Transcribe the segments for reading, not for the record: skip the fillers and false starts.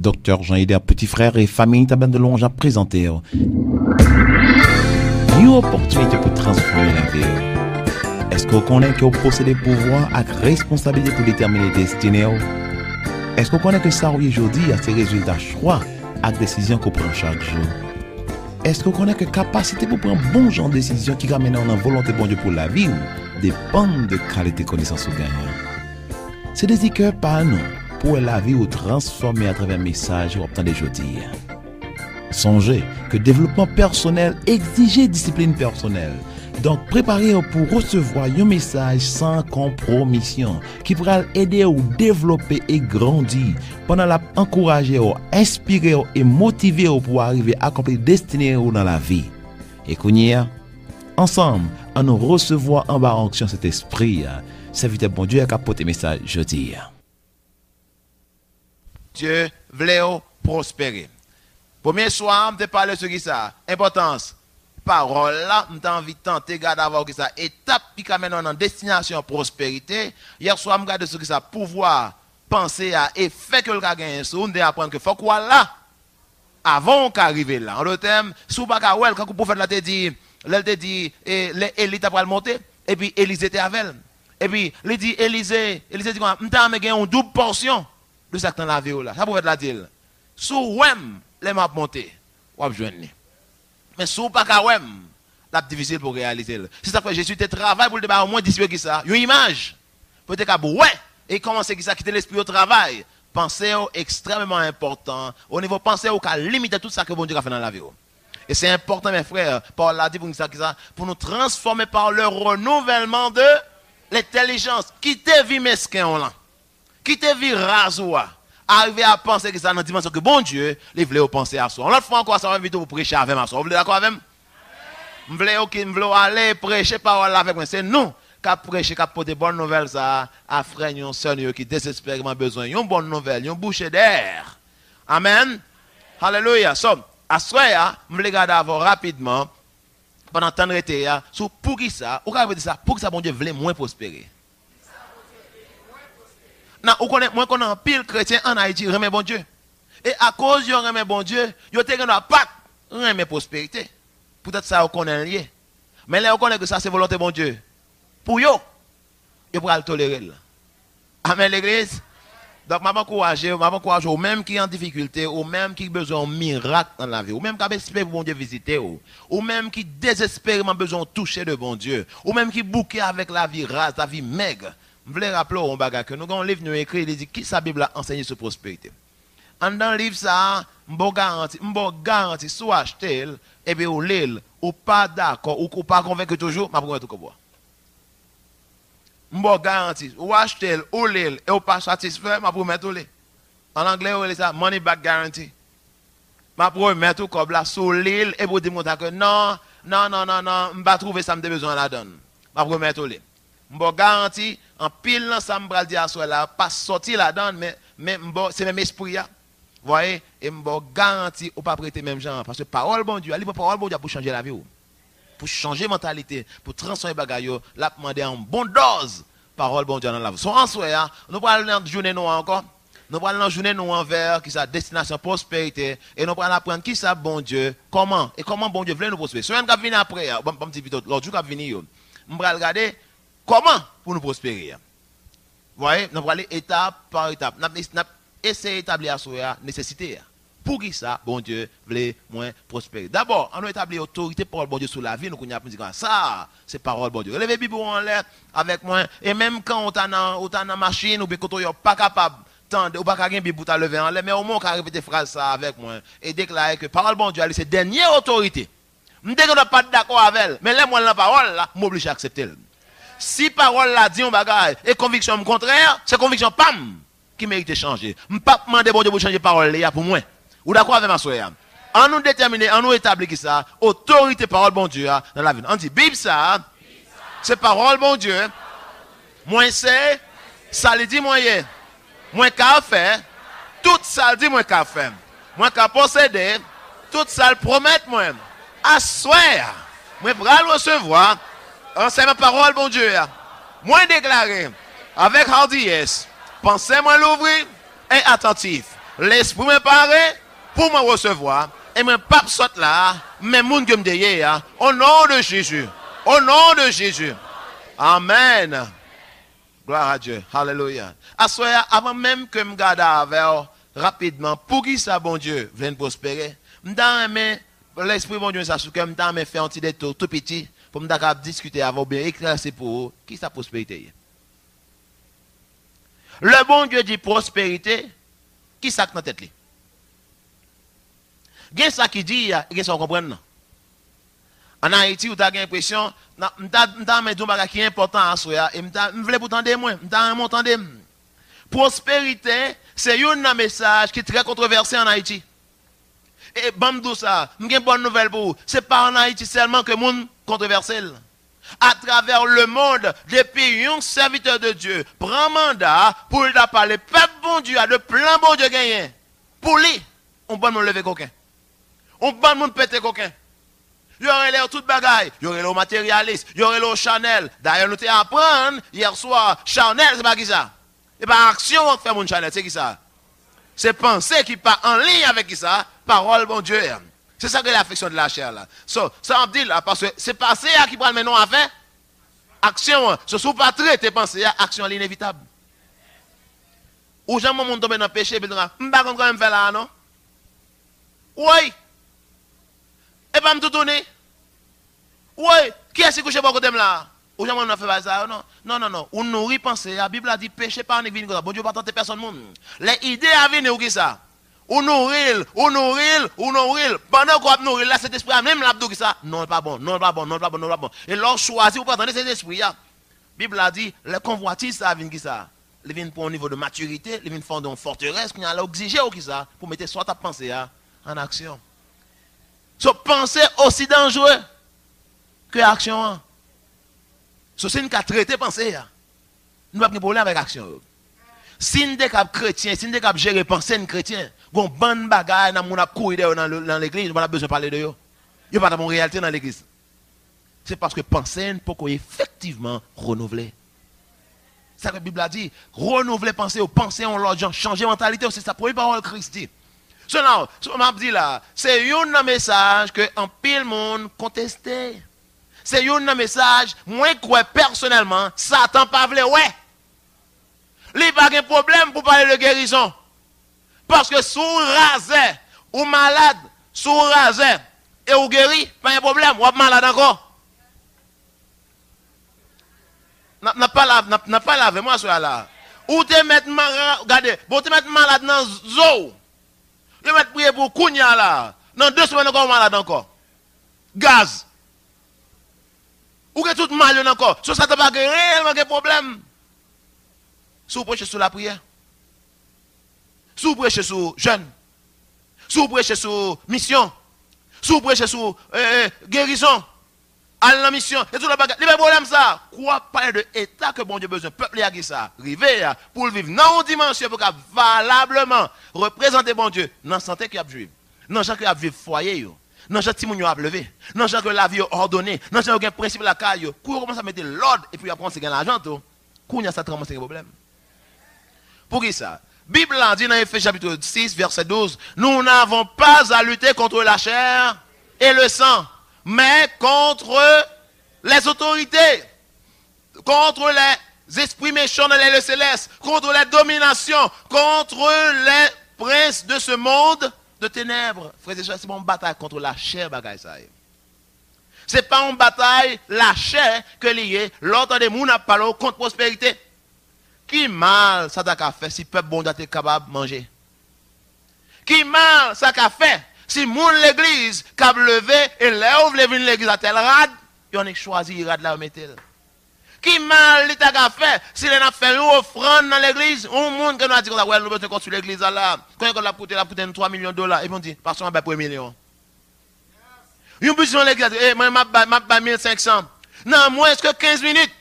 Docteur Jean-Yder, petit frère et famille Taban de Longe a présenté une opportunité pour transformer la vie. Est-ce que vous connaissez que vous possédez pouvoir et responsabilité pour déterminer la destinée? Est-ce que vous connaissez que ça aujourd'hui a ses résultats choix et décisions qu'on prend chaque jour? Est-ce que vous connaissez que la capacité pour prendre bon genre de décision qui ramène en volonté bon Dieu pour la vie dépend de qualité de connaissance ou gagnant? C'est des cœurs par nous pour la vie ou transformer à travers un message ou obtenir des jeudis. Songez que développement personnel exige discipline personnelle. Donc, préparez-vous pour recevoir un message sans compromission qui pourra aider à développer et grandir pendant la encourager, inspirer et motiver pour arriver à accomplir destinée dans la vie. Et qu'on ensemble, à nous recevoir en bas en cet esprit, serviteur bon Dieu a capoté message jeudi. Dieu voulait prospérer. Premier soir, je te parle de ce qui ça. Importance. Parole là, je envie de tenter d'avoir ça. Étape qui amène en destination prospérité. Hier soir, je regarde ce qui ça. Pouvoir penser à et fait que le gars gagne. On doit apprendre que faut quoi là. Avant qu'arriver là. En d'autres termes, sous Bakawel, quand le prophète là te dit, l'élite après le monter. Et puis Élisée était avec elle. Et puis, il dit, Élisée dit quoi? Je vais une double portion de ça dans la vie là. Ça pouvait être la dire. Sous Wem, les m'a monté. Ou à joindre. Mais sous pas qu'à Wem, c'est difficile pour réaliser. C'est ça que Jésus te travaille pour le débat au moins 10 qui ça. Une image. Peut-être qu'à ouais, et commencer qui ça quitter l'esprit au travail. Pensez au extrêmement important. Au niveau pensée au cas limiter tout ça que bon Dieu a fait dans la vie. Et c'est important mes frères, Paul l'a dit pour nous transformer par le renouvellement de l'intelligence. Quitter vie mesquin là. Quitter vie rasoir. Arriver à penser que ça dans la dimension que bon Dieu, il voulait penser à soi. On l'autre fois encore ça va inviter pour prêcher avec moi. Vous voulez d'accord avec moi? Vous voulez aller prêcher parole avec moi. C'est nous qui prêcher, qui porter bonne nouvelle ça à frère et sœur qui désespérément besoin une bonne nouvelle, une bouchée d'air. Amen. Alléluia. So, à soir, je voulais garder avant rapidement pendant temps de été sur pour qui ça, ou dire ça, pour que ça bon Dieu voulait moins prospérer. Non, vous connaissez, moi, qu'on a un pile chrétien en Haïti, remet bon Dieu. Et à cause de remet bon Dieu, vous avez pas remet prospérité. Peut-être ça, vous connaissez lié. Mais là, vous connaissez que ça, c'est volonté bon Dieu. Pour vous, vous pouvez le tolérer. Amen, l'église. Donc, je m'encourage aux mêmes qui sont en difficulté, aux mêmes qui ont besoin de miracle dans la vie, aux mêmes qui espèrent bon Dieu visiter, aux mêmes qui désespérément besoin de toucher le bon Dieu, aux mêmes qui bouquent avec la vie rase, la vie maigre. Je voulais rappeler au bagage que nous avons un livre nous écrit, il dit qui sa Bible a enseigné sur prospérité. En dans le livre ça, je garantis soit acheter et puis ou lire ou pas d'accord ou pas convaincu toujours, m'a promet tout comme moi. Je garantis ou acheter ou lire et ou pas satisfait, m'a promet tout lire. En anglais on dit ça money back guarantee. M'a promet tout comme là sur l'île et pour dire que non, je pas trouver ça me besoin la donne. M'a promet tout lire. Je garantis en pile ensemble bral dire à là pas sortir là-dedans mais c'est même esprit là. Voyez et je garantis ou pas prêter même gens parce que parole bon Dieu, parole bon Dieu pour changer la vie pour changer mentalité, pour transformer bagaille, l'a demander en bonne dose parole bon Dieu dans la vie. Son en soir, nous prenons une journée nous encore. Nous prenons une journée nous envers qui sa destination prospérité et nous prenons apprendre qui ça bon Dieu, comment bon Dieu veut nous prospérer. Soit qui venir après, bon petit vite l'autre jour qui venir, on va regarder comment pour nous prospérer. Vous voyez, nous allons aller étape par étape. Nous allons essayer d'établir la nécessité. Pour qui ça, bon Dieu, veut moins prospérer. D'abord, on a établi l'autorité parole bon Dieu sur la vie. Nous avons dit ça, c'est parole bon Dieu. Relevez Bible en l'air avec moi. Et même quand on est dans la machine ou bien quand on n'est pas capable de ou pas capable de lever en l'air, mais au moins on peut répéter phrase ça avec moi et déclarer que parole bon Dieu, c'est dernière autorité. Je ne suis pas d'accord avec elle, mais là, moi, la parole, je m'oblige à accepter. Si parole la dit un bagage et conviction contraire, c'est conviction pam qui mérite de changer. Je ne peux pas demander bon Dieu pour changer parole là pour moi. Ou d'accord avec ma soeur? En nous déterminer, en nous établir qui ça, autorité parole bon Dieu dans la vie. On dit Bible ça, c'est parole bon Dieu. Moi c'est ça le dit moyen. Moi qu'a fait, tout ça le dit moi qu'a fait. Moi qu'a possédé, tout ça le promet moi. À soir, moi pour le recevoir. C'est ma parole, bon Dieu. Moi déclaré avec hardiesse, pensez-moi l'ouvrir et attentif. L'esprit me paré pour me recevoir. Et mon pape saute là, mais moun que me déyé, au nom de Jésus. Au nom de Jésus. Amen. Gloire à Dieu. Alléluia. Assoya, avant même que me garde avec rapidement, pour qui ça, bon Dieu, vienne prospérer, l'esprit, bon Dieu, ça, ce que me fait un petit détour tout petit, pour me discuter avant, bien éclaircir pour vous, qui ça prospérité? Le bon Dieu dit prospérité, qui ça dans la tête? Il y a ça qui dit, il y a ça qu'on comprend. En Haïti, vous avez l'impression, je suis qui est important à soi, et je voulais vous entendre moi, prospérité, c'est un message qui est très controversé en Haïti. Et bam ça, j'ai une bonne nouvelle pour vous. Ce n'est pas en Haïti seulement que le monde controversé. À travers le monde, depuis un serviteur de Dieu prend mandat pour lui parler, peuple bon Dieu, de plein bon Dieu gagné. Pour lui, on peut nous lever coquin. On peut nous péter coquin. Il y aurait l'air toute bagaille. Il y aurait le matérialiste. Il y aurait le Chanel. D'ailleurs, nous t'avons appris hier soir, Chanel, c'est pas qui ça? C'est pas action qui fait mon Chanel, c'est qui ça? C'est penser qui part en ligne avec qui ça? Parole, bon Dieu. C'est ça que l'affection de la chair là. Ça on dit là, parce que c'est passé à qui prend maintenant à faire. Action. Ce sont pas traité penser à action l'inévitable. Ou jamais mon tomber dans le péché, puis on va quand même faire là, non? Oui. Et pas me tout tourner. Oui. Qui est-ce qui couche pas côté là? Ou jamais on a fait ça, non? Non. On nourrit penser. La Bible a dit péché pas en église. Bon Dieu pas tenter personne monde. Les idées à venir ou qui ça? On nourrit. Pendant qu'on nourrit là, cet esprit même l'abdou qui ça? Non, pas bon. Et l'on choisit ou pas attendre cet esprit là. La Bible a dit, les convoitises ça vient qui ça? Ils viennent pour un niveau de maturité, ils viennent fonder une forteresse, qu'on a exigé ou qui ça? Pour mettre soit ta pensée en action. So, penser aussi dangereux que l'action. So, c'est une cas traité penser. Nous n'avons pas de problème avec l'action. Si nous sommes chrétiens, si nous sommes gérer penser une chrétien, nous avons bonne bagaille dans l'église, nous avons besoin de parler de eux. Il n'y a pas de réalité dans l'église. C'est parce que penser pour qu'on effectivement renouveler. C'est ça que la Bible a dit. Renouveler penser, penser en l'autre gens, changer mentalité, c'est ça pour les paroles Christ dit. Cela, m'a dit là, c'est un message que en pile monde contesté. C'est un message, moi quoi personnellement, Satan pas vle ouais. Il pas de problème pour parler de guérison. Parce que sous rasé, ou malade, sous rasé, et ou guéri, pas de problème, ou malade encore. N'a pas lavé moi ça là. Ou te mettre regardez, bon te mettre malade dans zoo. Je vais prier pour Kounia là. Dans 2 semaines encore malade encore. Gaz. Ou que tout mal encore. So ça t'a pas réellement de problème. Si vous prêchez sur la prière. Si vous prêchez sur jeûne. Si vous prêchez sur mission. Si vous prêchez sur guérison. À la mission. Et tout le bagage. Il y a problème ça. Quoi parler de état que bon Dieu a besoin. Peuple a ça. Rivé pour le vivre dans une dimension pour valablement représenter bon Dieu. Dans la santé qui a vivre. Dans gens qui a vivre foyer. Dans gens qui a levé. Dans gens que la vie a ordonné. Dans gens qui a principe la caille. Quand on commence à mettre l'ordre et puis après on se gagne l'argent. Quand ça transforme un problème. Pour qui ça? Bible a dit dans Ephésiens chapitre 6 verset 12. Nous n'avons pas à lutter contre la chair et le sang, mais contre les autorités, contre les esprits méchants dans les lieux célestes, contre les dominations, contre les princes de ce monde de ténèbres. Frères et sœurs, c'est pas une bataille contre la chair, bagaille ça. C'est pas une bataille, la chair, que lié. L'autre des gens n'a pas contre prospérité. Qui mal ça t'a fait si peuple bon est capable de manger? Qui mal ça t'a fait si moun l'église cap levé et là où venir l'église à tel rad, on a choisi rad là mettre. Qui mal l'état qu'a fait si on a fait une offrande dans l'église, un monde qui nous a dit qu'on nous besoin construire l'église là. Quand on a coûté 3 millions de dollars et on dit parce qu'on a pour 1 million. Une budget dans l'église, moi m'a 1500. Non, moins que 15 minutes.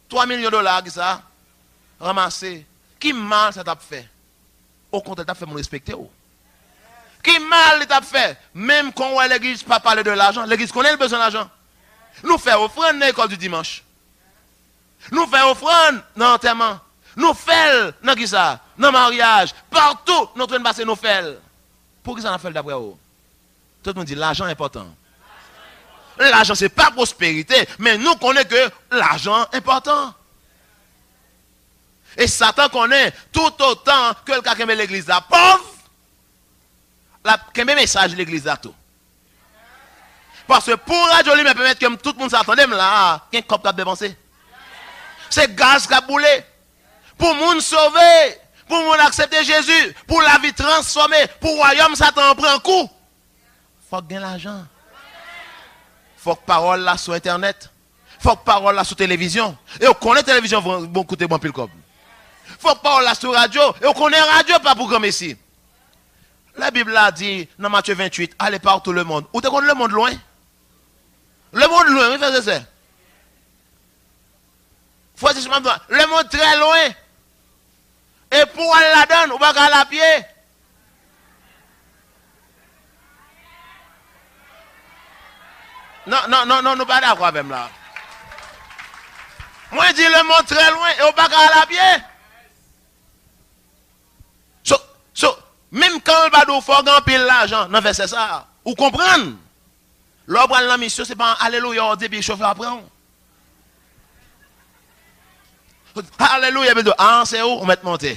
3 millions de dollars qui ça ramasser. Qui mal ça t'a fait? Au contraire, t'as fait mon respecter. Qui mal t'a fait? Même quand l'église pas parler de l'argent, l'église connaît le besoin d'argent. Nous faisons offrande dans l'école du dimanche. Nous faisons offrande dans l'enterrement. Nous faisons, dans qui ça? Dans le mariage, partout, nous train de passer nous faisons. Pour qui ça nous fait d'après vous? Tout le monde dit l'argent est important. L'argent, ce n'est pas prospérité, mais nous connaissons que l'argent est important. Et Satan connaît tout autant que le cas qui met l'église là pauvre, qui met message de l'église là tout. Parce que pour radio lui permettre que tout le monde s'attende là, qui est capable de dépenser. C'est gaz qui a boulé. Pour le monde sauver, pour le monde accepter Jésus, pour la vie transformée, pour le royaume, Satan prend un coup. Il faut gagner l'argent. Il faut que parole là sur internet. Il faut que parole là sur télévision. Et on connaît télévision, bon côté bon pile comme. Il faut que parole là sur radio. Et on connaît radio pas pour comme ici. La Bible a dit dans Matthieu 28, allez partout le monde. Où tu connais le monde loin? Le monde loin, oui, frère, c'est ça. Faut dire le monde très loin. Et pour aller là-dedans, on va aller à pied. Non, nous pas d'accord même là. Moi, je dis le monde très loin et on va aller à pied. Même quand on va nous faire gagner l'argent, non, c'est ça. Vous comprenez? L'homme prend la mission, c'est pas alléluia, on dit, puis chauffeur apprend. Alléluia, ah, c'est où? On va te monter.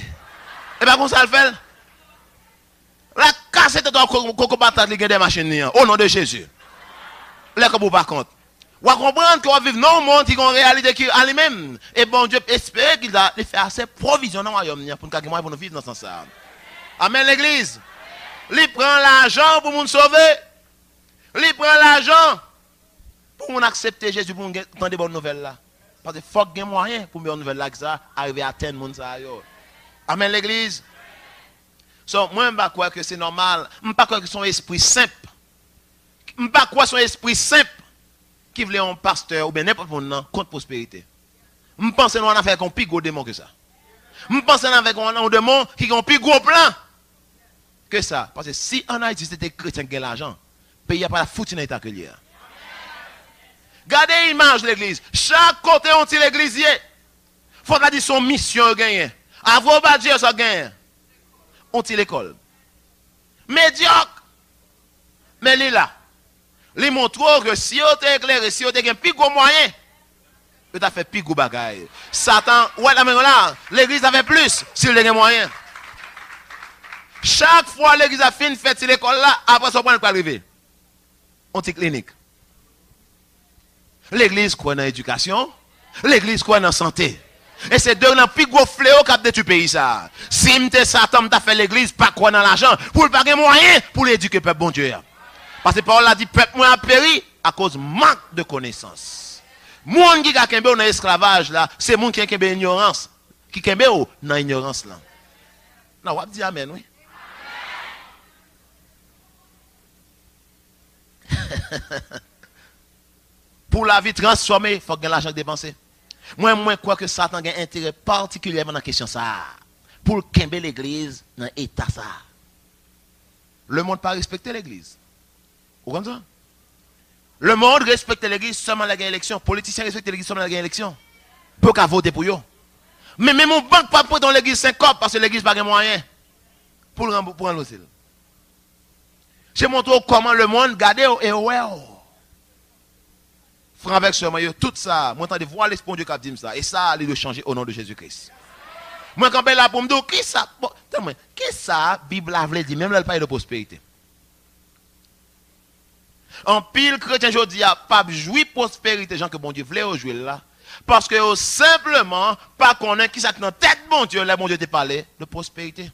Et bien, comment ça le fait? La cassette de ton coco patate, il y a des machines, au nom de Jésus. Là, comme vous par contre. Vous comprenez qu'on vit dans un monde qui a une réalité qui est à lui-même. Et bon Dieu espère qu'il a fait assez provision dans le royaume pour nous vivre dans ce sens. Amen l'église. Il prend l'argent pour nous sauver. Il prend l'argent pour nous accepter Jésus, pour nous entendre des bonnes nouvelles là. Parce qu'il faut qu'il y ait moyen pour nous nouvelles là, que ça arrive à atteindre les gens. Amen l'église. Moi, je ne crois pas que c'est normal. Je ne crois pas que son esprit simple. Je ne crois pas que son esprit simple qui voulait un pasteur ou bien n'importe qui contre prospérité. Je pense que nous avons fait un plus gros démon que ça. Je pense que nous avons fait un démon qui a un plus gros plan que ça. Parce que si en Haïti c'était chrétien qui a l'argent, le pays n'a pas la foutue dans l'état que l'il y a. Regardez l'image de l'église. Chaque côté on tire l'église. Il faut dire son mission gagner. Avant de dire ça gagne. On tire l'école. Médiocre. Mais il est là. Il montre que si on est éclairé, si on a un plus gros moyen, il a fait plus gros bagaille. Satan, ouais, là, l'église avait plus s'il a un moyen. Chaque fois l'église a fini fait l'école là, après ça, on peut arriver. On tire clinique. L'église croit dans l'éducation, l'église croit dans la santé. Et c'est deux dans le plus gros fléau qui a détruit le pays. Ça. Si Satan t'a fait l'église, pas croire dans l'argent, pour le payer moyen pour l'éduquer le peuple, bon Dieu. Parce que Paul a dit, peuple moi a péri à cause manque de connaissance. Monde qui a kembe dans l'esclavage là, c'est monde qui a kembe ignorance. Qui kembe dans l'ignorance là. Non, on va dire amen, oui. Pour la vie transformée, il faut que l'argent dépenser. Moi, je crois que Satan a un intérêt particulièrement dans la question ça. Pour kembe l'église dans l'état ça. Le monde pas respecter l'église. Vous comprenez ça? Le monde respecte l'église seulement la élection. Les politiciens respectent l'église seulement la élection. Pour qu'à voter pour eux. Mais même mon banque pas pour dans l'église 5 copes parce que l'église n'a pas de moyens pour le rembourser. Je montre comment le monde garde et ouais. Frère avec ce moi, tout ça, moi entendez voir l'esprit de Dieu qui dit ça. Et ça, il doit changer au nom de Jésus-Christ. Moi, quand je suis là pour me dire, qui ça? Bon, qui ça, la Bible a dit, même là, elle parle de prospérité. En pile chrétien aujourd'hui a pas jouir prospérité gens que bon Dieu voulait jouer là parce que simplement pas connaître qui ça dans tête bon Dieu là bon Dieu te parlé de prospérité.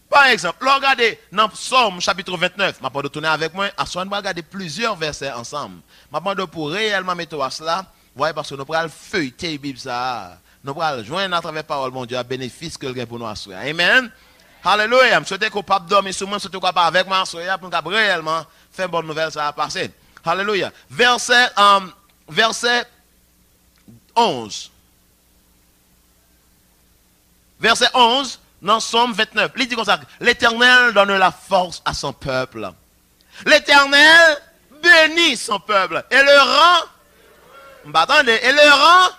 Par exemple, regardez dans Psaume chapitre 29, m'a pas de tourner avec moi, à soin de regarder plusieurs versets ensemble. M'a pas pour réellement mettre à cela, voyez parce que nous pral feuilleter la Bible ça, nous pral joindre à travers parole mon Dieu à bénéfice que le gain pour nous assurer. Amen. Alléluia, je souhaite qu'on pas dormir sur moi, surtout qu'on pas avec moi assurer pour qu'on réellement faire bonne nouvelle ça va passer. Alléluia. Verset 11. Verset 11 dans Psaume 29. Il dit comme ça, l'Éternel donne la force à son peuple. L'Éternel bénit son peuple et le rend, attendez, et le rend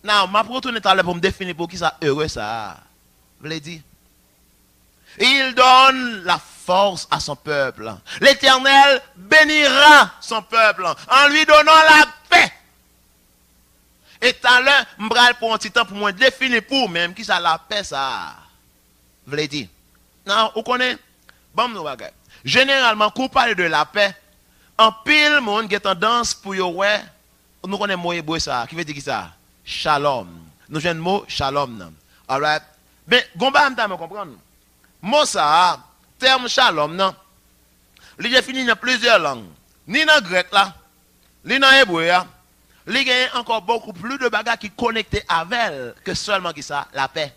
Non, ma retourner tout à l'heure pour me définir pour qui ça heureux ça. Vous l'avez dit. Il donne la force à son peuple. L'Éternel bénira son peuple en lui donnant la paix. Et tout à l'heure, je vais pour un petit temps pour moi définir pour même qui ça la paix ça. Vous l'avez dit. Non, vous connaissez? Bon, nous regarde. Généralement, quand on parle de la paix, en pile monde qui a tendance pour y ouais, nous connaissons le mot ça, qui veut dire qui ça? Shalom. Nous avons le mot shalom. Alright. Mais, gomba me comprendre. Mot ça, terme shalom, non. Il est défini dans plusieurs langues. Ni dans le grec là, ni dans l'hébreu là. Il y a encore beaucoup plus de bagages qui connectent avec elle que seulement qui ça, la paix.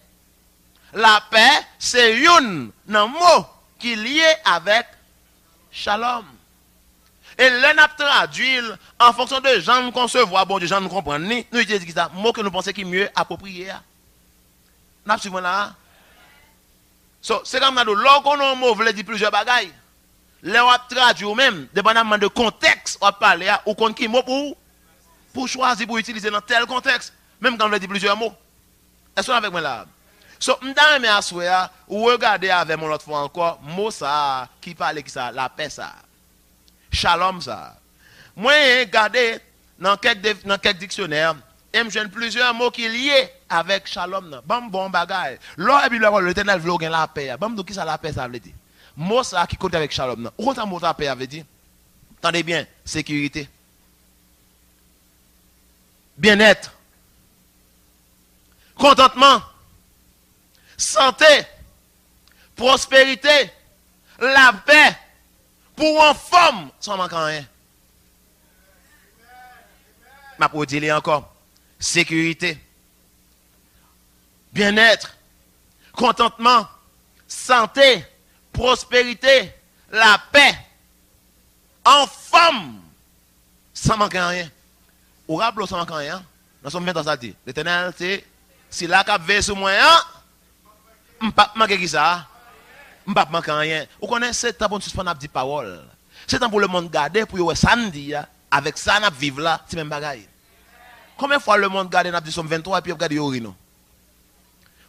La paix, c'est un mot qui est lié avec shalom. Et l'un a traduit en fonction de gens nous concevoir, bon Dieu, gens nous comprendre, nous utilisons ça, mot que nous pensons qui est mieux approprié. Nous suivons là. So, c'est comme ça, lorsqu'on a un mot, veut dire plusieurs bagages. Là, on a traduit ou même, dépendamment de contexte, on parle, ou qu'on qui mot pour choisir, pour utiliser dans tel contexte, même quand on veut dire plusieurs mots. Est-ce qu'on est avec moi là? So, m'dame me assoya, ou regardez avec mon autre fois encore, mot ça, qui parle qui ça, la paix ça. Shalom ça. Moi, regardez dans quelques dictionnaires, et je joue plusieurs mots qui sont liés avec shalom. Bon bagay. Là, l'Éternel veut gagner la paix. Bon, qui ça la paix ça veut dire? Mot ça qui compte avec shalom. Où est-ce que mot la paix veut dire? Attendez bien, sécurité. Bien-être. Contentement. Santé. Prospérité. La paix. Pour une femme, sans manquer rien. Ma pour dire encore. Sécurité. Bien-être. Contentement. Santé. Prospérité. La paix. En femme. Sans manquer rien. Ou rappelez sans manquer rien. Nous sommes bien dans ça dit. L'Éternel, c'est si la cap veille sur moi, je ne peux pas manquer qui ça. Je ne peux pas manquer rien. Vous connaissez, c'est temps pour nous suspendre des paroles. C'est temps pour le monde garder, pour que ça nous dit, avec ça, nous vivons là, c'est même bagaille. Combien de fois le monde garde, nous dit somme 23 et puis regarde Yorino?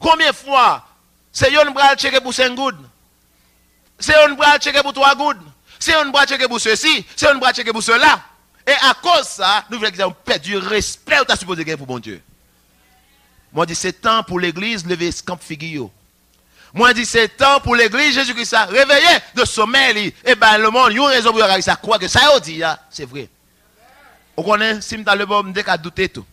Combien de fois, c'est yon bral checker pour 5 good? C'est yon bral checker pour 3 good? C'est yon bral checker pour ceci? C'est yon bral checker pour cela? Et à cause de ça, nous voulons perdre du respect que tu as supposé gagner pour bon Dieu. Moi, je dis, c'est temps pour l'église lever ce camp figure. Moi, je dis, c'est temps pour l'église Jésus-Christ réveiller de sommeil. Et bien, le monde, il y a une raison pour regarder ça. Quoi que ça a dit, c'est vrai. Vous connaissez, si je le bon, je vais douter tout.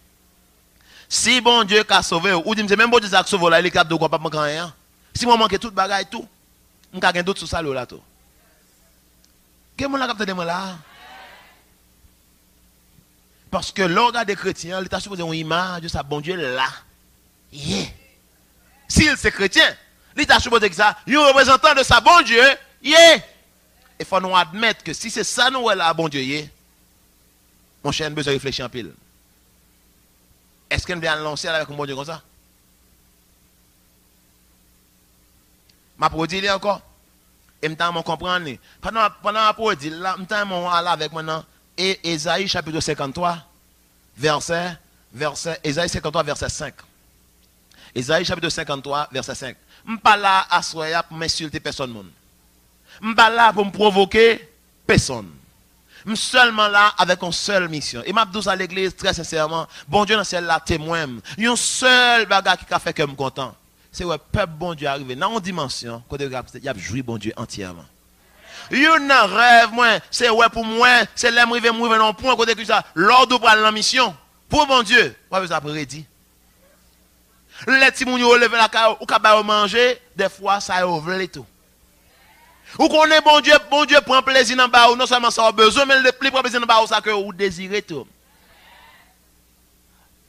Si bon Dieu a sauvé, ou dit, même bon Dieu a sauvé, il est capable de ne pas manquer rien. Si moi manque tout bagaille, tout, je vais avoir doute sur ça, là, tout. Qu'est-ce que vous avez de moi là? Parce que l'organe des chrétiens, l'État supposé une image de sa bon Dieu là. Yeah. S'il c'est chrétien, l'État supposé que ça, un représentant de sa bon Dieu, yeah. Il faut nous admettre que si c'est ça nous là, bon Dieu, yeah. Mon cher, nous besoin de réfléchir en pile. Est-ce qu'on vient lancer avec un bon Dieu comme ça? Ma produit encore. Et maintenant, on comprend. Pendant la produit, là, maintenant, on va avec maintenant. Et Ésaïe chapitre 53, Ésaïe 53, verset 5. Ésaïe chapitre 53, verset 5. Je ne suis pas là à soya pour m'insulter personne. Je ne suis pas là pour me provoquer personne. Je suis seulement là avec une seule mission. Et je dis à l'église très sincèrement, bon Dieu dans le ciel là témoin. Il y a un seul bagage qui a fait que je suis content. C'est le peuple bon Dieu arrivé dans une dimension, il a joué bon Dieu entièrement. Yon nan rêve moi, c'est ouais pour moi, c'est l'aime rive moi non point côté que ça, l'ordre pour la mission. Pour mon Dieu, moi ça prédit. Les petits moun yo lever la caille ou ka ba manger, des fois ça ouvre tout. Ou connaît bon Dieu prend plaisir dans ba ou non seulement ça a besoin mais le plus prend plaisir dans ba ou ça que ou désirez tout.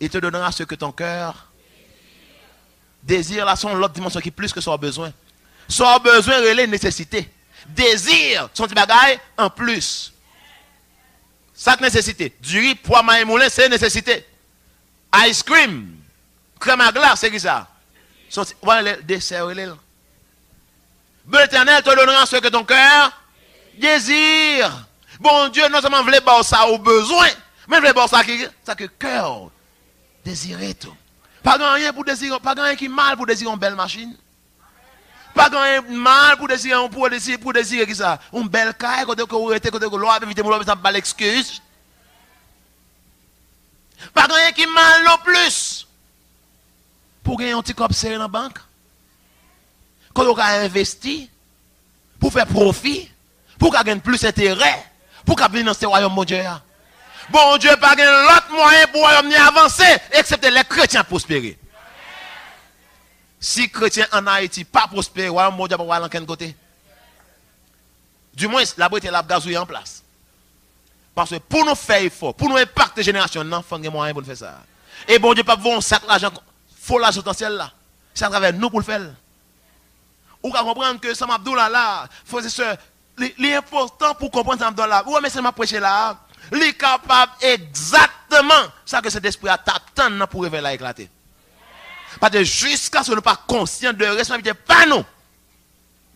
Il te donnera ce que ton cœur désire là sont l'autre dimension qui est plus que son besoin. Son besoin relève nécessité. Désir, son petit bagaille en plus. Ça nécessité. Du riz, pois, maïs, moulin, c'est nécessité. Ice cream, crème à glace, c'est qui ça? Voilà le dessert. Bon Éternel te donnera ce que ton cœur désire. Bon Dieu, non seulement voulait voir ça au besoin, mais voulait voir ça que cœur désirait tout. Pas rien pour désirer, pas rien qui mal pour désirer une belle machine. Pas rien mal pour désirer qui ça, une belle caille côté que vous êtes côté que l'on éviter mon ça pas l'excuse. Pas rien qui mal non plus. Pour gagner un petit cop serré dans la banque. Quand on a investi pour faire profit, pour gagner plus d'intérêt, pour gagner dans ce royaume mon Dieu. Bon Dieu pas gagner l'autre moyen pour royaume avancer excepté les chrétiens prospérer. Si chrétiens en Haïti pas prospérer, royaume mon Dieu pas aller en quel côté. Du moins la beauté la gazouille en place. Parce que pour nous faire effort, pour nous impacter génération, non, il faut un moyen pour faire ça. Et bon Dieu pas voir un sac d'argent faut l'argent potentiel là. C'est à travers nous pour le faire. Ou qu'à comprendre que ça Abdullah là, frères et sœurs, l'important pour comprendre ça Abdullah. Ouais mais c'est m'a prêché là, il capable exactement ça que cet esprit a t'attend pour révéler là éclater. Parce que jusqu'à ce que nous ne pas conscients de responsabilité pas nous.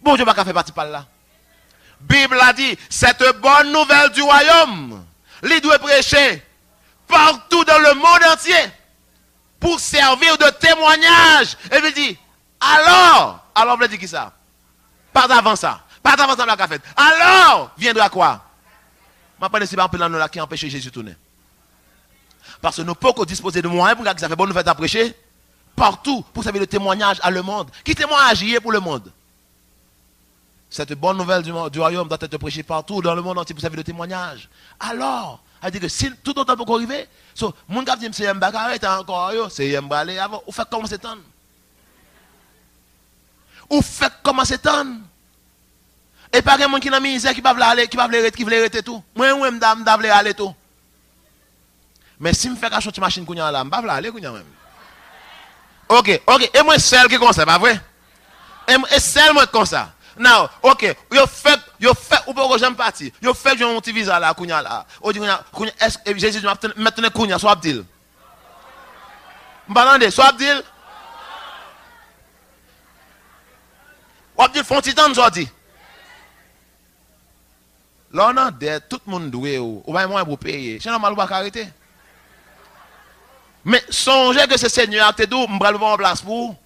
Bon Dieu pas faire partie par là. Bible a dit, cette bonne nouvelle du royaume, il doit prêcher partout dans le monde entier pour servir de témoignage. Et il dit, alors vous dit qui ça? Pas d'avant ça. Pas d'avant ça la fait. Alors, viendra quoi? Je ne sais pas si là qui empêche Jésus de tourner. Parce que nous pouvons disposer de moyens pour que ça fait bonne nouvelle à prêcher partout pour servir de témoignage à le monde. Qui témoigne pour le monde? Cette bonne nouvelle du royaume doit être prêchée partout dans le monde entier pour servir de témoignage. Alors, elle dit que si tout autant peut arriver, so, mon gars dit c'est un bagarre, encore c'est un balai avant, ou fait comment c'est temps? Ou fait comment c'est temps? Et pas quelqu'un qui n'a misère qui va aller, qui va arrêter tout. Moi m'dam aller tout. Mais si me fait cacher une machine kounya là, m'pa aller kounya même. OK, et moi seul qui comme ça, pas vrai? Et seul moi comme ça. Now, OK, yo fait ou pas jamais parti. Yo fait un petit visa là kounya là. O dit kounya est-ce que Jésus maintenant kounya soit Abdil. M'balande soit Abdil. Ou Abdil font titan soit dit. Là on a tout le monde doué ou pas moyen pour payer. C'est normal ou pas arrêter. Mais songez que ce Seigneur te dit m'bral voir en place pour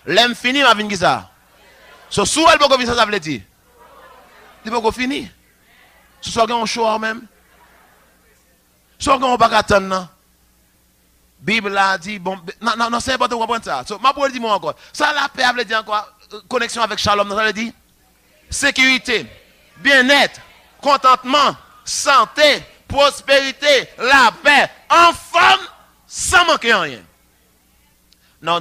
l'aime fini m'a vinn qui ça. So sou elle pas ça veut dire. Il pas fini. Ce soit un choix même. Soit on pas attendre non. Bible a dit bon non c'est important de comprendre ça. So m'a pour dire moi encore. Ça la paix veut dire encore connexion avec Shalom, ça veut dire sécurité, bien-être, contentement, santé, prospérité, la paix, en forme, sans manquer rien. Non,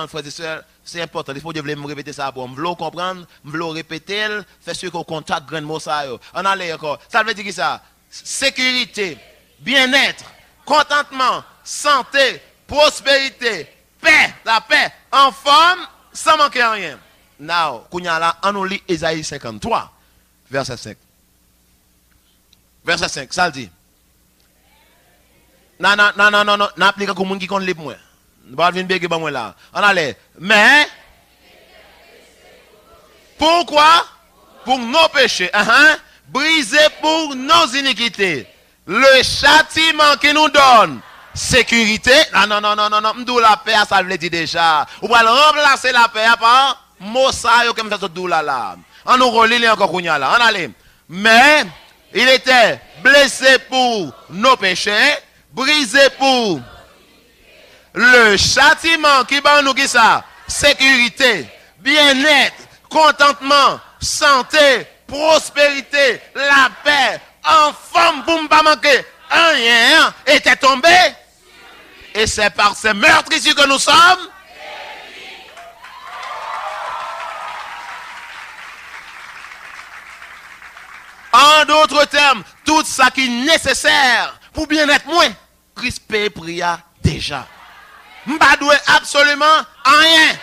frères et sœurs, c'est important. Il faut que me répéter ça pour me comprendre, me répéter, faire sûr qu'on contacte grand mot ça. On allait encore. Ça veut dire que ça, sécurité, bien-être, contentement, santé, prospérité, paix, la paix, en forme, sans manquer rien. Now, on nous lit Ésaïe 53, verset 5. Verset 5, ça le dit. Non, n'applique comme qui compte les points. On va venir béguer moi là. On allait. Mais, pourquoi? Pour nos péchés. Briser pour nos iniquités. Le châtiment qui nous donne sécurité. Non. M'dou la paix, ça veut dire déjà. On va remplacer la paix par Mossa yo comme fait tout là. On nous relit encore kounya là. On allait. Mais il était blessé pour nos péchés, brisé pour le châtiment qui va nous qui ça? Sécurité, bien-être, contentement, santé, prospérité, la paix, en forme pour ne pas manquer. Rien était tombé. Et c'est par ces meurtres ici que nous sommes. En d'autres termes, tout ça qui est nécessaire pour bien être moins, crispé pria déjà. Je ne dois absolument rien.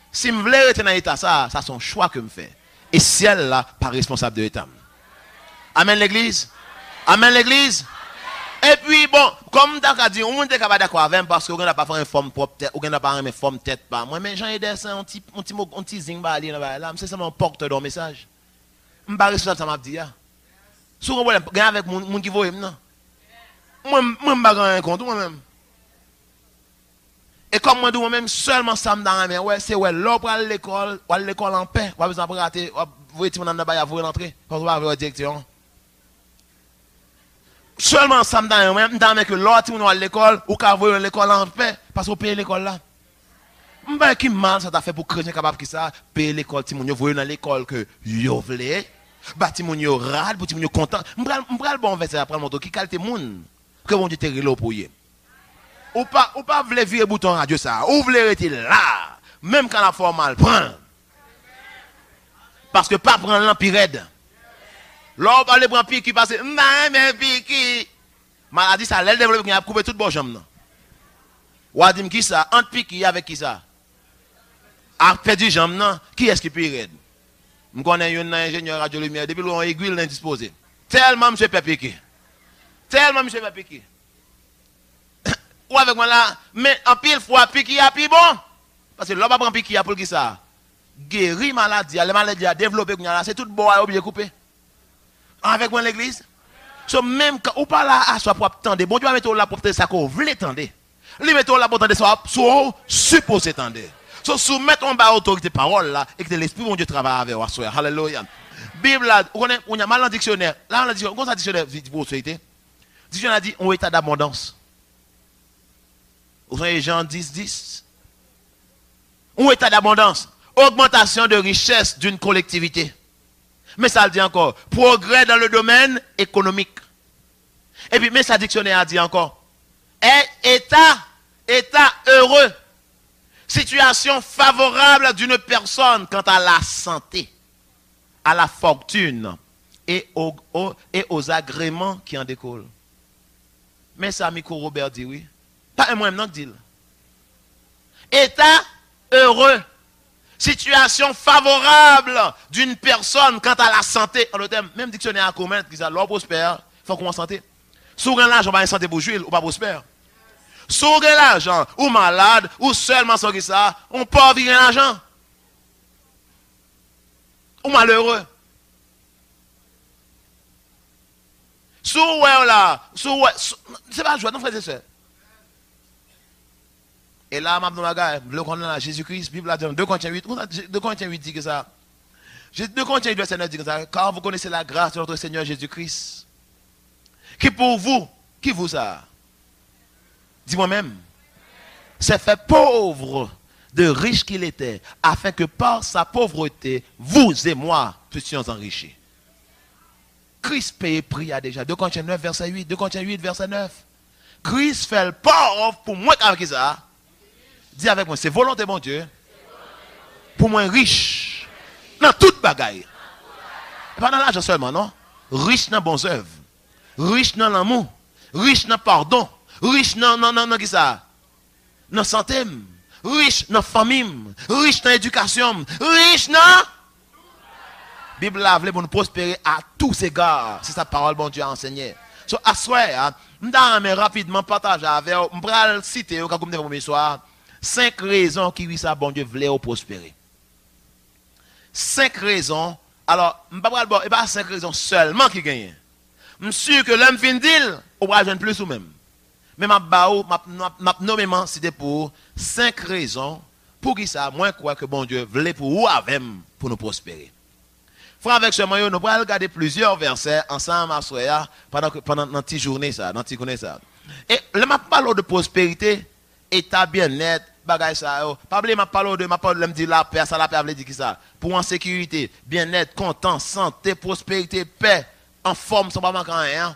Si je voulais rester dans l'état, ça c'est un choix que je fais. Et ciel là, pas responsable de l'état. Amen l'église. Amen l'église. Et puis bon, comme tu as dit, on n'est pas d'accord avec parce qu'on n'a pas fait une forme propre tête, on n'a pas une forme tête pas. Moi, mais j'en ai des un petit zing là, c'est seulement porteur d'un message. Je ne sais pas si ça m'a dit. Si vous voulez gagner avec mon qui voit, non. Moi, je ne sais pas compte moi-même. Et comme moi, moi-même, seulement ça me donne, mais ouais, c'est ouais, l'on prend l'école, ou l'école en paix, pas besoin de rater, vous êtes dans le bail à vous rentrer, quand vous avez votre direction. Seulement ça me donne, même dans que l'autre, on à l'école, ou qu'à vous l'école en paix, parce que vous payez l'école là. M'ben qui mal ça t'a fait pour chrétien capable qui ça, payer l'école, ti moun yo voyer dans l'école que yo vle, ba ti moun yo rad, pour ti moun yo content. M'bral bon verset après mon qui qualité moun que bon Dieu te relo pour y. Ou pas vle virer bouton radio ça, ou vle rester là, même quand la forme prend. Parce que pas prendre l'empirède. Là on parle prend pique qui passe, mais pique. Maladie ça l'aile développer qui a coupé toute bon jambe. Ou a dit qui ça, entre pique avec qui ça? A perdu jambe non, qui est-ce qui peut raide? Je connais un ingénieur radio lumière depuis l'on aiguille indisposé. Tellement monsieur peut piquer. Tellement monsieur peut piquer. Ou avec moi là, mais en pile fois piquer a plus bon. Parce que l'on va prendre piquer pour qui ça? Guérir maladie, les maladies à développer c'est tout bon à oublier couper. Avec moi l'église. So même quand ou pas là à soi pour attendre, bon Dieu va mettre là pour ça qu'on veut tendre. Lui mettre là pour tendre ça supposé tendre. So soumettre en bas autorité parole là et que l'esprit mon Dieu travaille avec vous. Alléluia. Bible là, on a mal en dictionnaire. Là on a dit on a dictionnaire pour société. Dictionnaire a dit un état d'abondance. Vous voyez Jean 10:10. Un état d'abondance, augmentation de richesse d'une collectivité. Mais ça le dit encore, progrès dans le domaine économique. Et puis mais ça dictionnaire a dit encore état heureux. Situation favorable d'une personne quant à la santé, à la fortune et aux agréments qui en découlent. Mais ça, Miko Robert dit oui. Pas un moi-même qui dit. État heureux. Situation favorable d'une personne quant à la santé. En le thème, même dictionnaire à commun qui dit l'homme prospère, il faut qu'on santé. Si vous avez l'argent, vous avez santé pour jouir, ou pas prospère. Si vous avez l'argent, ou malade, ou seulement sans que ça, on peut vivre l'argent. Ou malheureux. Si vous avez là, c'est pas joie, non frère et soeur. Et là, je connais Jésus-Christ, Bible a dit 2 Corinthiens 8, 2 Corinthiens 8 dit que ça. 2 Corinthiens 8, verset 9 dit que ça. Car vous connaissez la grâce de notre Seigneur Jésus-Christ. Qui pour vous, qui vous a? Dis-moi même. C'est fait pauvre de riche qu'il était, afin que par sa pauvreté, vous et moi puissions enrichir. Christ paye prix a déjà. 2 Corinthiens 9, verset 8. 2 Corinthiens 8, verset 9. Christ fait le pauvre pour moi avec ça. Dis avec moi, c'est volonté mon Dieu. Pour moi riche. Dans toute bagaille. Pas dans l'argent seulement, non? Riche dans bonnes œuvres. Riche dans l'amour. Riche dans pardon. Riche dans qui ça? Dans santé. Riche dans famille. Riche dans éducation. Riche dans... La Bible a voulu pour nous prospérer à tous égards. C'est sa parole, bon Dieu a enseigné. So, à soir, je vais rapidement partager avec vous. Je vais citer, comme vous premier soir, 5 raisons qui oui ça, bon Dieu voulait prospérer. 5 raisons. Alors, je ne vais pas 5 raisons seulement qui gagnent. Je suis sûr que l'homme fin deal, on va jeune plus ou même. Mais ma nommément, c'était pour 5 raisons pour qui ça, moi, quoi que bon Dieu voulait pour vous avec pour nous prospérer. Frère, avec ce moyen, nous allons regarder plusieurs versets ensemble à soir pendant notre journée, ça, notre journée, ça. Et là, je parle de prospérité, état bien-être, bagay ça. Pas oublier, je parle de la paix, ça la paix veut dire qui ça? Pour en sécurité, bien-être, content, santé, prospérité, paix, en forme, ça ne va pas manquer rien.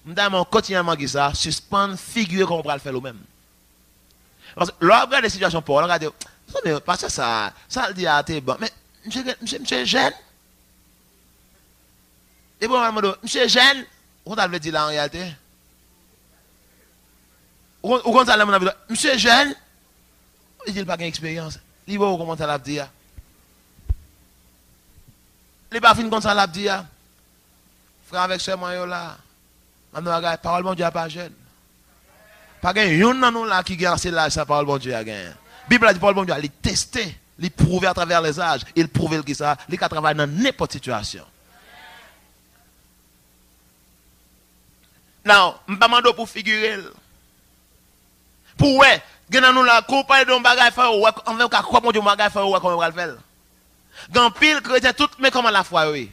Je vais continuellement qui ça, suspendre, figurer qu'on va le faire nous-mêmes. Parce que là, regarde des situations pour, regardez, parce que ça le dit à tes bon, mais monsieur jeune. Et bon, monsieur jeune, on t'a dit là en réalité. Ou quand ça l'a dit, monsieur jeune, il dit pas d'expérience. Il va comment ça l'a dit. Il pas fin comme ça l'a dit. Frère avec ce moyen là, on a parole bon Dieu pas jeune. Pas gain yon nan nous là qui gagne c'est là sa parole bon Dieu a gagné. Bible a dit parole bon Dieu, il tester, il prouver à travers les âges, il prouver que ça, il ka travailler dans n'importe situation. Non, je ne pas pour figurer. Pour ouais, gen nous la ko parler de bagay faire ouais, on veut quoi bon Dieu bagay faire ouais comment on va le faire. Gan pile chrétien tout mais comment la foi oui.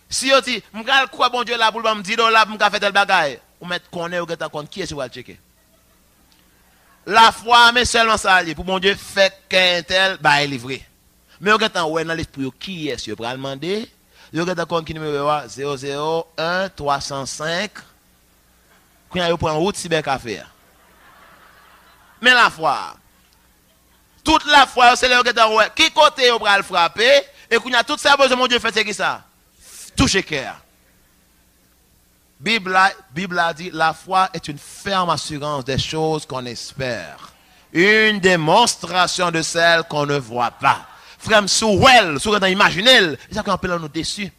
Si on dit m'gal quoi bon Dieu là pour me $10 pour faire tel bagay, ou mettre connaît ou geta compte qui est sur va checker. La foi mais seulement ça pour bon Dieu fait qu'un tel bail livré. Mais on geta ouais dans l'esprit qui est sur pour demander, yo geta compte qui numéro 001 305 quand yo prend route cybercafé. Mais la foi toute la foi c'est le geta ouais qui côté on va le frapper et qu'on a tout ça besoin mon Dieu fait c'est qui ça toucher cœur. Bible a dit la foi est une ferme assurance des choses qu'on espère, une démonstration de celles qu'on ne voit pas. Frère souwel sou dans imaginel ça qu'on appelle nous déçus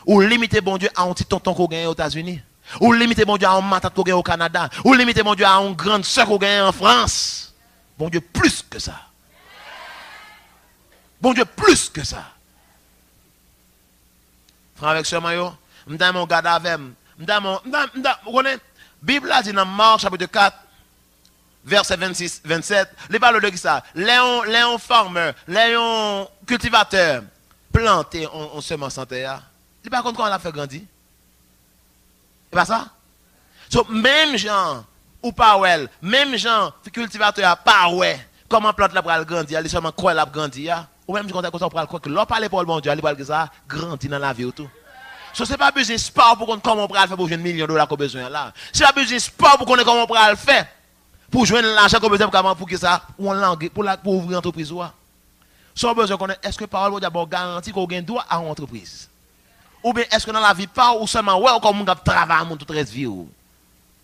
ou limiter bon Dieu à un petit tonton qu'on gagne aux États-Unis ou limiter bon Dieu à un matat qu'on gagne au Canada ou limiter bon Dieu à une grande sœur qu'on gagne en France. Bon Dieu plus que ça. Bon Dieu plus que ça. Frère avec ce maillot, m'dam mon garde avec m'dam vous connaissez Bible a dit dans Marc chapitre 4 verset 26 27, il parle de qui ça? Léon farmer, Léon cultivateur planté en semence en terre. Il pas contre quand on l'a fait grandir. C'est pas ça? So, même gens ou pas ouais, même gens cultivateur pas ouais, comment plante la pral grandir, il seulement quoi la grandir. Ou même quand on parle quoi que l'on parle pour le bon Dieu, il parle que ça grandit dans la vie ou tout. So c'est pas besoin sport pour qu'on comment on pourra faire pour jouer $1 million qu'on besoin là. C'est pas besoin sport pour qu'on comment on pourra le faire pour jouer l'argent qu'on besoin pour que ça ou en langue pour ouvrir entreprise ou. So besoin qu'on est-ce que parole d'abord garantie qu'on gagne droit à entreprise. Ou bien est-ce que dans la vie pas ou seulement ouais comme on travaille mon toute reste vie ou.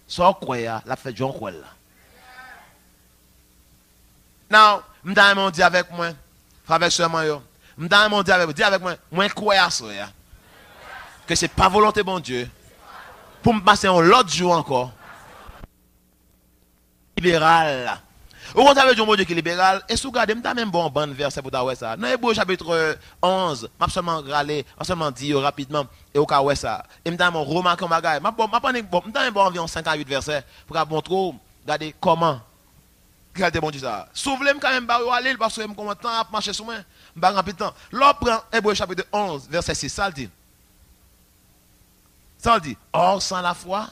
So quoi la fait John quoi là. Now, m'dame on dit avec moi avec seulement yo. M'dame on dit avec moi croire ça ya. Que c'est pas volonté bon Dieu pour me passer un l'autre jour encore libéral. Ou quand avez dit bon Dieu qui est libéral et sous garder m'ta même bon verset pour ta ouais ça. Dans Hébreux chapitre 11, m'a seulement râler, seulement dire rapidement et au cas ouais ça. Et m'ta mon remarquer un bagage. M'a bon environ 5 à 8 versets pour bon trop regarder comment regardez bon Dieu ça. Souvenez-moi quand même ba aller parce que me comment temps à marcher sur moi. M'ba rapide temps. L'on prend Hébreux chapitre 11 verset 6 ça dit. Ça dit, or sans la foi,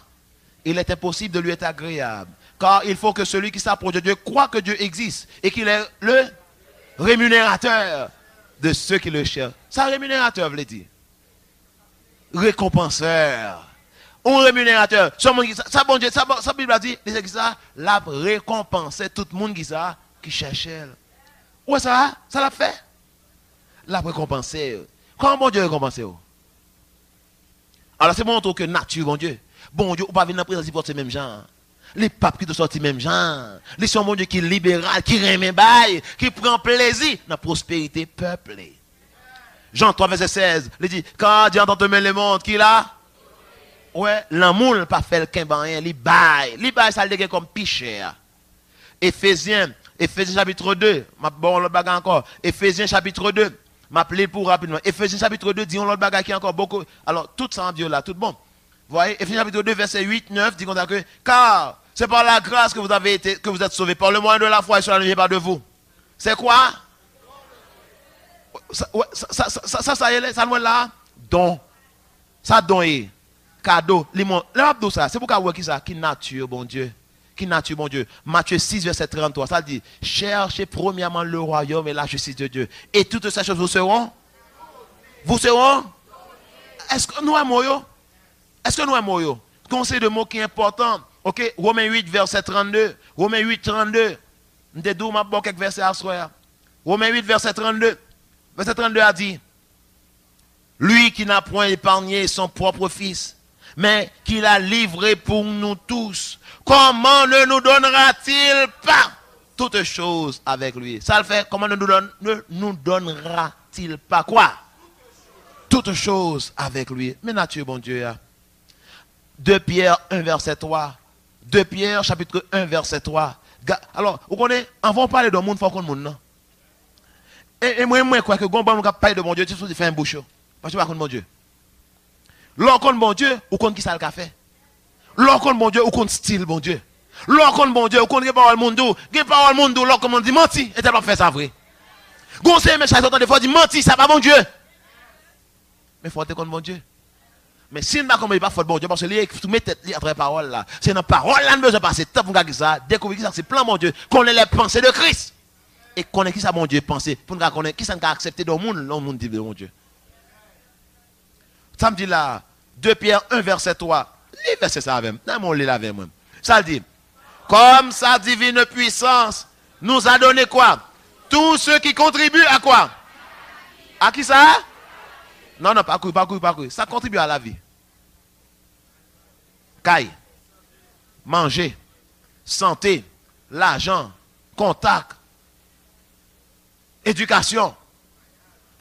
il est impossible de lui être agréable. Car il faut que celui qui s'approche de Dieu croit que Dieu existe et qu'il est le rémunérateur de ceux qui le cherchent. Ça rémunérateur veut dire récompenseur. Un rémunérateur. Ça bon Dieu, ça Bible a dit, c'est ça, l'a récompensé tout le monde qui cherchait. Ouais ça l'a fait. L'a récompensé. Comment bon Dieu récompensé? Alors c'est bon que nature, bon Dieu. Bon Dieu, ou pas venir dans la présence de ces mêmes gens. Les papes qui te sortent les mêmes gens. Les sont bon Dieu qui est libéral, qui remet bail, qui prend plaisir dans la prospérité peuplée. Jean 3, verset 16, il dit, quand Dieu entend le monde, qui là? Ouais, l'amour n'a pas fait le quimbanien, il bail. Il bail, ça le dégaine comme cher. Éphésiens chapitre 2, bon, le bagage encore. Éphésiens chapitre 2. M'appeler pour rapidement. Éphésiens chapitre 2 dit on l'autre bagage qui est encore beaucoup. Alors tout ça en Dieu là, tout bon. Vous voyez, Éphésiens chapitre 2 verset 8 9 dit comme ça que car c'est par la grâce que vous avez été que vous êtes sauvés par le moyen de la foi et cela ne vient pas de vous. C'est quoi? Ça ça là don. Ça don est cadeau, limon. Le ça, c'est pourquoi qui ça qui nature bon Dieu. Qui nature, bon Dieu. Matthieu 6, verset 33, ça dit, cherchez premièrement le royaume et la justice de Dieu. Et toutes ces choses vous seront? Vous seront? Est-ce que nous aimons yo? Est-ce que nous aimons yo? Conseil de mots qui est important. Ok, Romains 8, verset 32. Romains 8, 32. M'te dou m'a bon quelques versets à soir. Romains 8, verset 32. Verset 32 a dit, lui qui n'a point épargné son propre fils, mais qui l'a livré pour nous tous. Comment ne nous donnera-t-il pas toutes choses avec lui? Ça le fait, comment ne nous donnera-t-il pas quoi? Toutes choses avec lui. Mais nature, bon Dieu. 2 Pierre 1, verset 3. 2 Pierre, chapitre 1, verset 3. Alors, vous connaissez, avant de parler de monde, il faut qu'on monde, non? Et moi, quoi que quand on parle de bon Dieu, tu fais un bouchon. Parce que tu ne bon Dieu. L'on compte bon Dieu, ou compte qui ça le fait? L'on compte bon Dieu, ou compte style bon Dieu. Lorsqu'on bon Dieu, on connaît parole monde, gen parole monde, lorsqu'on dit menti, et t'as pas fait ça vrai. Conseil mais chaque temps des fois dit menti, ça pas bon Dieu. Mais faut être contre bon Dieu. Mais si nous ne sommes pas bon Dieu, parce que les met tête à travers parole là, c'est dans parole là nous besoin passer temps pour regarder ça, découvrir ça c'est plan bon Dieu, connaît les pensées de Christ et connaît qui ça bon Dieu penser pour nous connaître qui ça nous accepter dans le monde dit de bon Dieu. Ça me dit là 2 Pierre 1 verset 3. Les versets ça avec moi. On lit là avec moi. Ça dit comme sa divine puissance nous a donné quoi? Tous ceux qui contribuent à quoi? À qui ça? Non, non, pas couille. Ça contribue à la vie. Caille, manger, santé, l'argent, contact, éducation,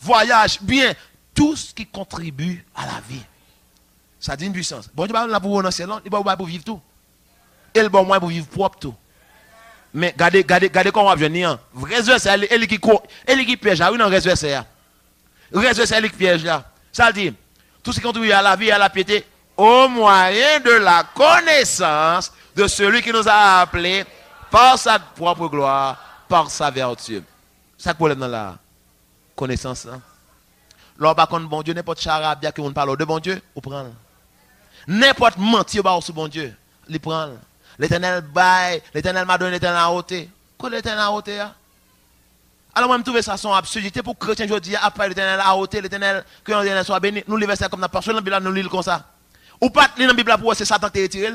voyage, bien, tout ce qui contribue à la vie. Ça dit une puissance. Bon Dieu, il va pour ciel, il va pour vivre tout. Et le bon moins pour vivre propre tout. Mais regardez comment on va venir. Réseau, c'est elle qui piège là. Oui, non, réseau, c'est là. Réseau, c'est elle qui piège là. Ça dit, tout ce qui contribue à la vie et à la piété, au moyen de la connaissance de celui qui nous a appelés par sa propre gloire, par sa vertu. C'est ça le problème dans la connaissance. Hein? Lors par contre, bon Dieu, n'importe charabia que on parle de bon Dieu, on prend. N'importe menti sur bon Dieu, il prend. L'Éternel baille, l'Éternel m'a donné l'Éternel à ôter. Quoi l'Éternel à ôter? Alors moi je trouve ça son absurdité pour chrétien aujourd'hui après l'Éternel à ôter, l'Éternel que l'Éternel soit béni. Nous les versets comme parce que dans la Bible nous lisons comme ça. Ou pas dans la Bible pour c'est Satan qui retiré.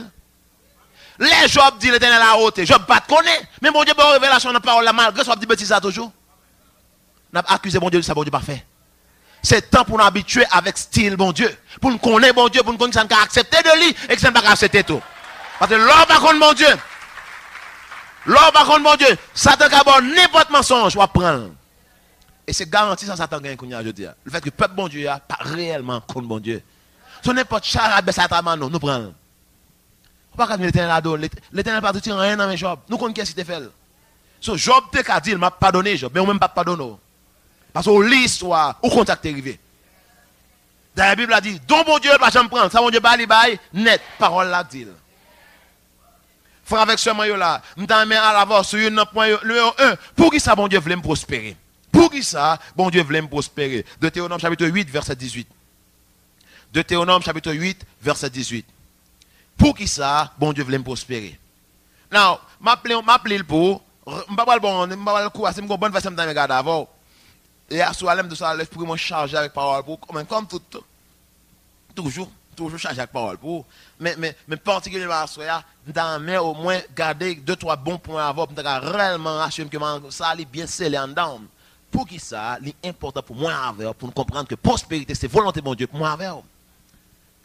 Les Job dit l'Éternel à ôter, Job pas connaît, mais bon Dieu bonne révélation dans la parole là malgré soit dit bêtise ça toujours. N'a accusé bon Dieu de ça bon Dieu pas fait. C'est temps pour nous habituer avec style bon Dieu, pour nous connaître bon Dieu, pour nous connaître ça nous accepter de lui et que ça ne pas accepter tout. Parce que l'homme par contre mon Dieu. L'homme par contre mon Dieu, Satan qui a n'importe mensonge, on va prendre. Et c'est garanti ça Satan gagne je dis. Le fait que le peuple bon Dieu a pas réellement contre bon Dieu. Si n'importe charabé Satan nous prend. On pas dire l'Éternel a donné, l'Éternel pas dire rien dans mes Job. Nous connaissons qu'est-ce qu'il fait. So Job te qu'a dit, il m'a pardonné Job, mais on même pas pardonné. Parce que l'histoire, au contact est arrivé. Dans la Bible a dit, don bon Dieu pas jamais prendre, ça bon Dieu ba li bail net, parole la dit. Frère avec ce maillot là, m'ta mis à l'avance sur un point le 1. Pour qui ça bon Dieu voulait me prospérer? Pour qui ça bon Dieu voulait me prospérer? Deutéronome chapitre 8 verset 18. Deutéronome chapitre 8 verset 18. Pour qui ça bon Dieu voulait me prospérer? Now, m'appelle pour m'pa bon, m'pa le coup, c'est une bonne verset m'ta regarder avant. Et à ce de ça l'esprit moi chargé avec parole pour comme tout toujours chargé avec parole pour mais particulièrement à soya dans mais au moins garder 2-3 bons points avant pour réellement assurer que ça allait bien scellé en dedans pour qui ça est important pour moi avec pour comprendre que prospérité c'est volonté de mon Dieu pour moi avec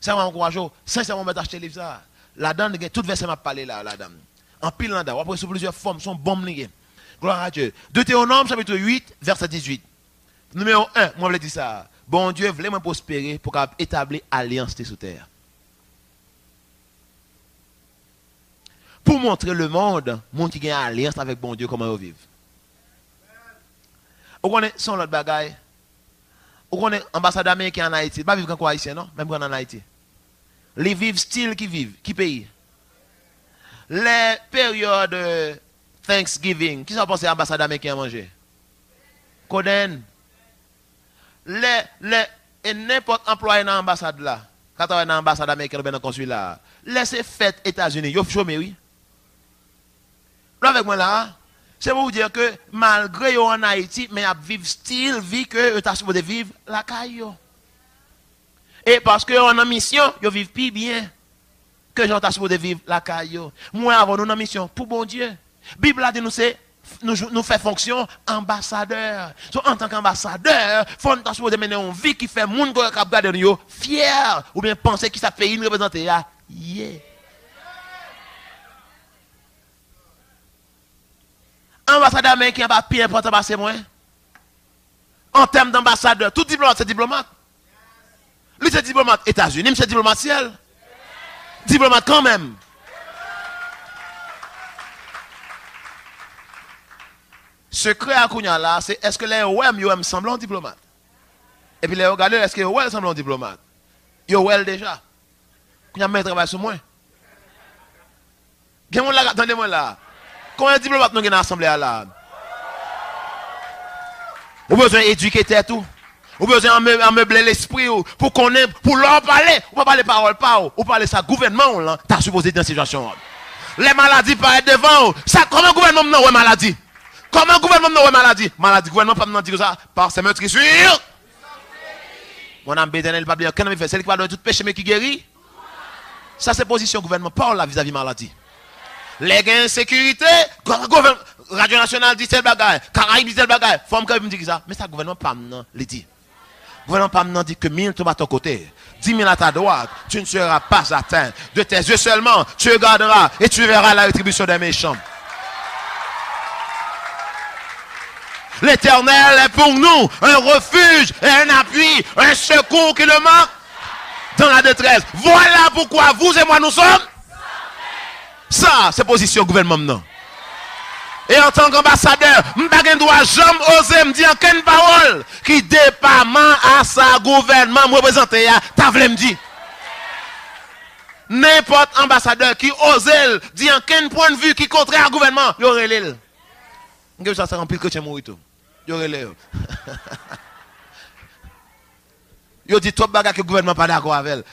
ça m'encourage sincèrement me acheter livre ça la dame tout verset m'a parlé là la dame en pile là après sur plusieurs formes sont bombes gloire à Dieu Deutéronome chapitre 8 verset 18. Numéro 1, moi je dire ça. Bon Dieu voulait me prospérer pour établir alliance sous terre. Pour montrer le monde qui a une alliance avec bon Dieu, comment ils vivent. Vous connaissez son l'autre bagaille. Vous connaissez l'ambassadeur américain en Haïti. Pas vivre encore haïtien, non? Même en Haïti. Les vivent style qui vivent. Qui paye? Les périodes de Thanksgiving. Qui sont pensés à l'ambassadeur américain à manger? Coden. Et n'importe employé dans l'ambassade là, quand on est dans l'ambassade américaine ou dans le consulat, laissez fête États-Unis, vous chômez, oui. Là avec moi là, c'est pour vous dire que malgré vous en Haïti, mais vous vivez style vie que vous êtes supposé vivre la caille. Et parce que vous en mission, vous vivez plus bien que vous êtes supposé vivre la caille. Moi, avant nous en mission, pour bon Dieu. La Bible a dit nous c'est nous fait fonction ambassadeur. So, en tant qu'ambassadeur, il faut nous mener une vie qui fait monde qui regarde nous fier ou bien penser que ça pays nous représente. Yeah. Ambassadeur américain n'a pas plus important que moi. En termes d'ambassadeur, tout diplomate c'est diplomate. Lui c'est diplomate États-Unis, c'est diplomate ciel. Diplomate quand même. Secret à Kounia là, c'est est-ce que les OM semblent diplomate? Et puis les regardez, est-ce que les OM semblent diplomate? Ils OM déjà. Kounia met travail sur moi. Attendez-moi là. Combien de diplomates nous avons dans l'Assemblée là? Vous avez besoin d'éduquer tout. Vous avez besoin d'ameubler l'esprit pour qu'on ait, pour leur parler. Vous ne parlez pas parole pas. Vous parlez ça gouvernement là. Tu as supposé dans cette situation. Les maladies paraissent devant. Ça, comment gouvernement n'a pas maladie? Comment gouvernement n'a pas maladie? Maladie, gouvernement pas nous dire ça. Par ces meurtrissures. Mon âme béternelle pas bien. Qu'est-ce qu'il fait? C'est lui qui va donner tout péché mais qui guérit. Ça c'est position gouvernement. Parle là vis-à-vis maladie. Les gains de sécurité, Radio Nationale dit tel bagaille, Caraïbes dit tel bagaille, Forme que me dit ça. Mais ça, le gouvernement pas maintenant, le dit. Le gouvernement pas maintenant dit que 1000 tombent à ton côté, 10 000 à ta droite, tu ne seras pas atteint. De tes yeux seulement, tu regarderas et tu verras la rétribution des méchants. L'Éternel est pour nous un refuge et un appui, un secours qui le manque dans la détresse. Voilà pourquoi vous et moi nous sommes. Ça, c'est position gouvernement. Et en tant qu'ambassadeur, je ne dois jamais oser me dire qu'une parole qui dépend à sa gouvernement me représenter. Tu voulu me dire. N'importe ambassadeur qui ose dire qu'un point de vue qui contraire au gouvernement, il y aurait l'île. Je ça remplit que tu es mort. Il y aurait l'île. Il dit tout le bagage que le gouvernement n'est pas d'accord avec elle.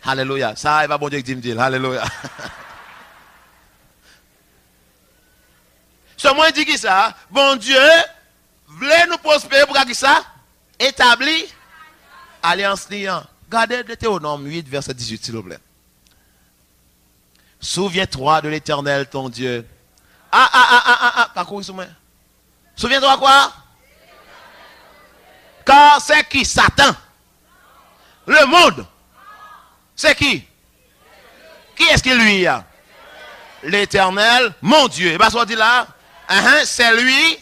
Alléluia. Ça, il va bon Dieu qui dit. Alléluia. Ce moi dit qui ça? Bon Dieu, voulez nous prospérer pour qui ça? Établi alliance liant. Regardez Deutéronome 8, verset 18, s'il vous plaît. Souviens-toi de l'Éternel, ton Dieu. Parcours sur moi. Souviens-toi quoi? Car c'est qui? Satan. Le monde. C'est qui? Qui est-ce qui lui a? L'Éternel, mon Dieu. Et bien, ça dit là, c'est lui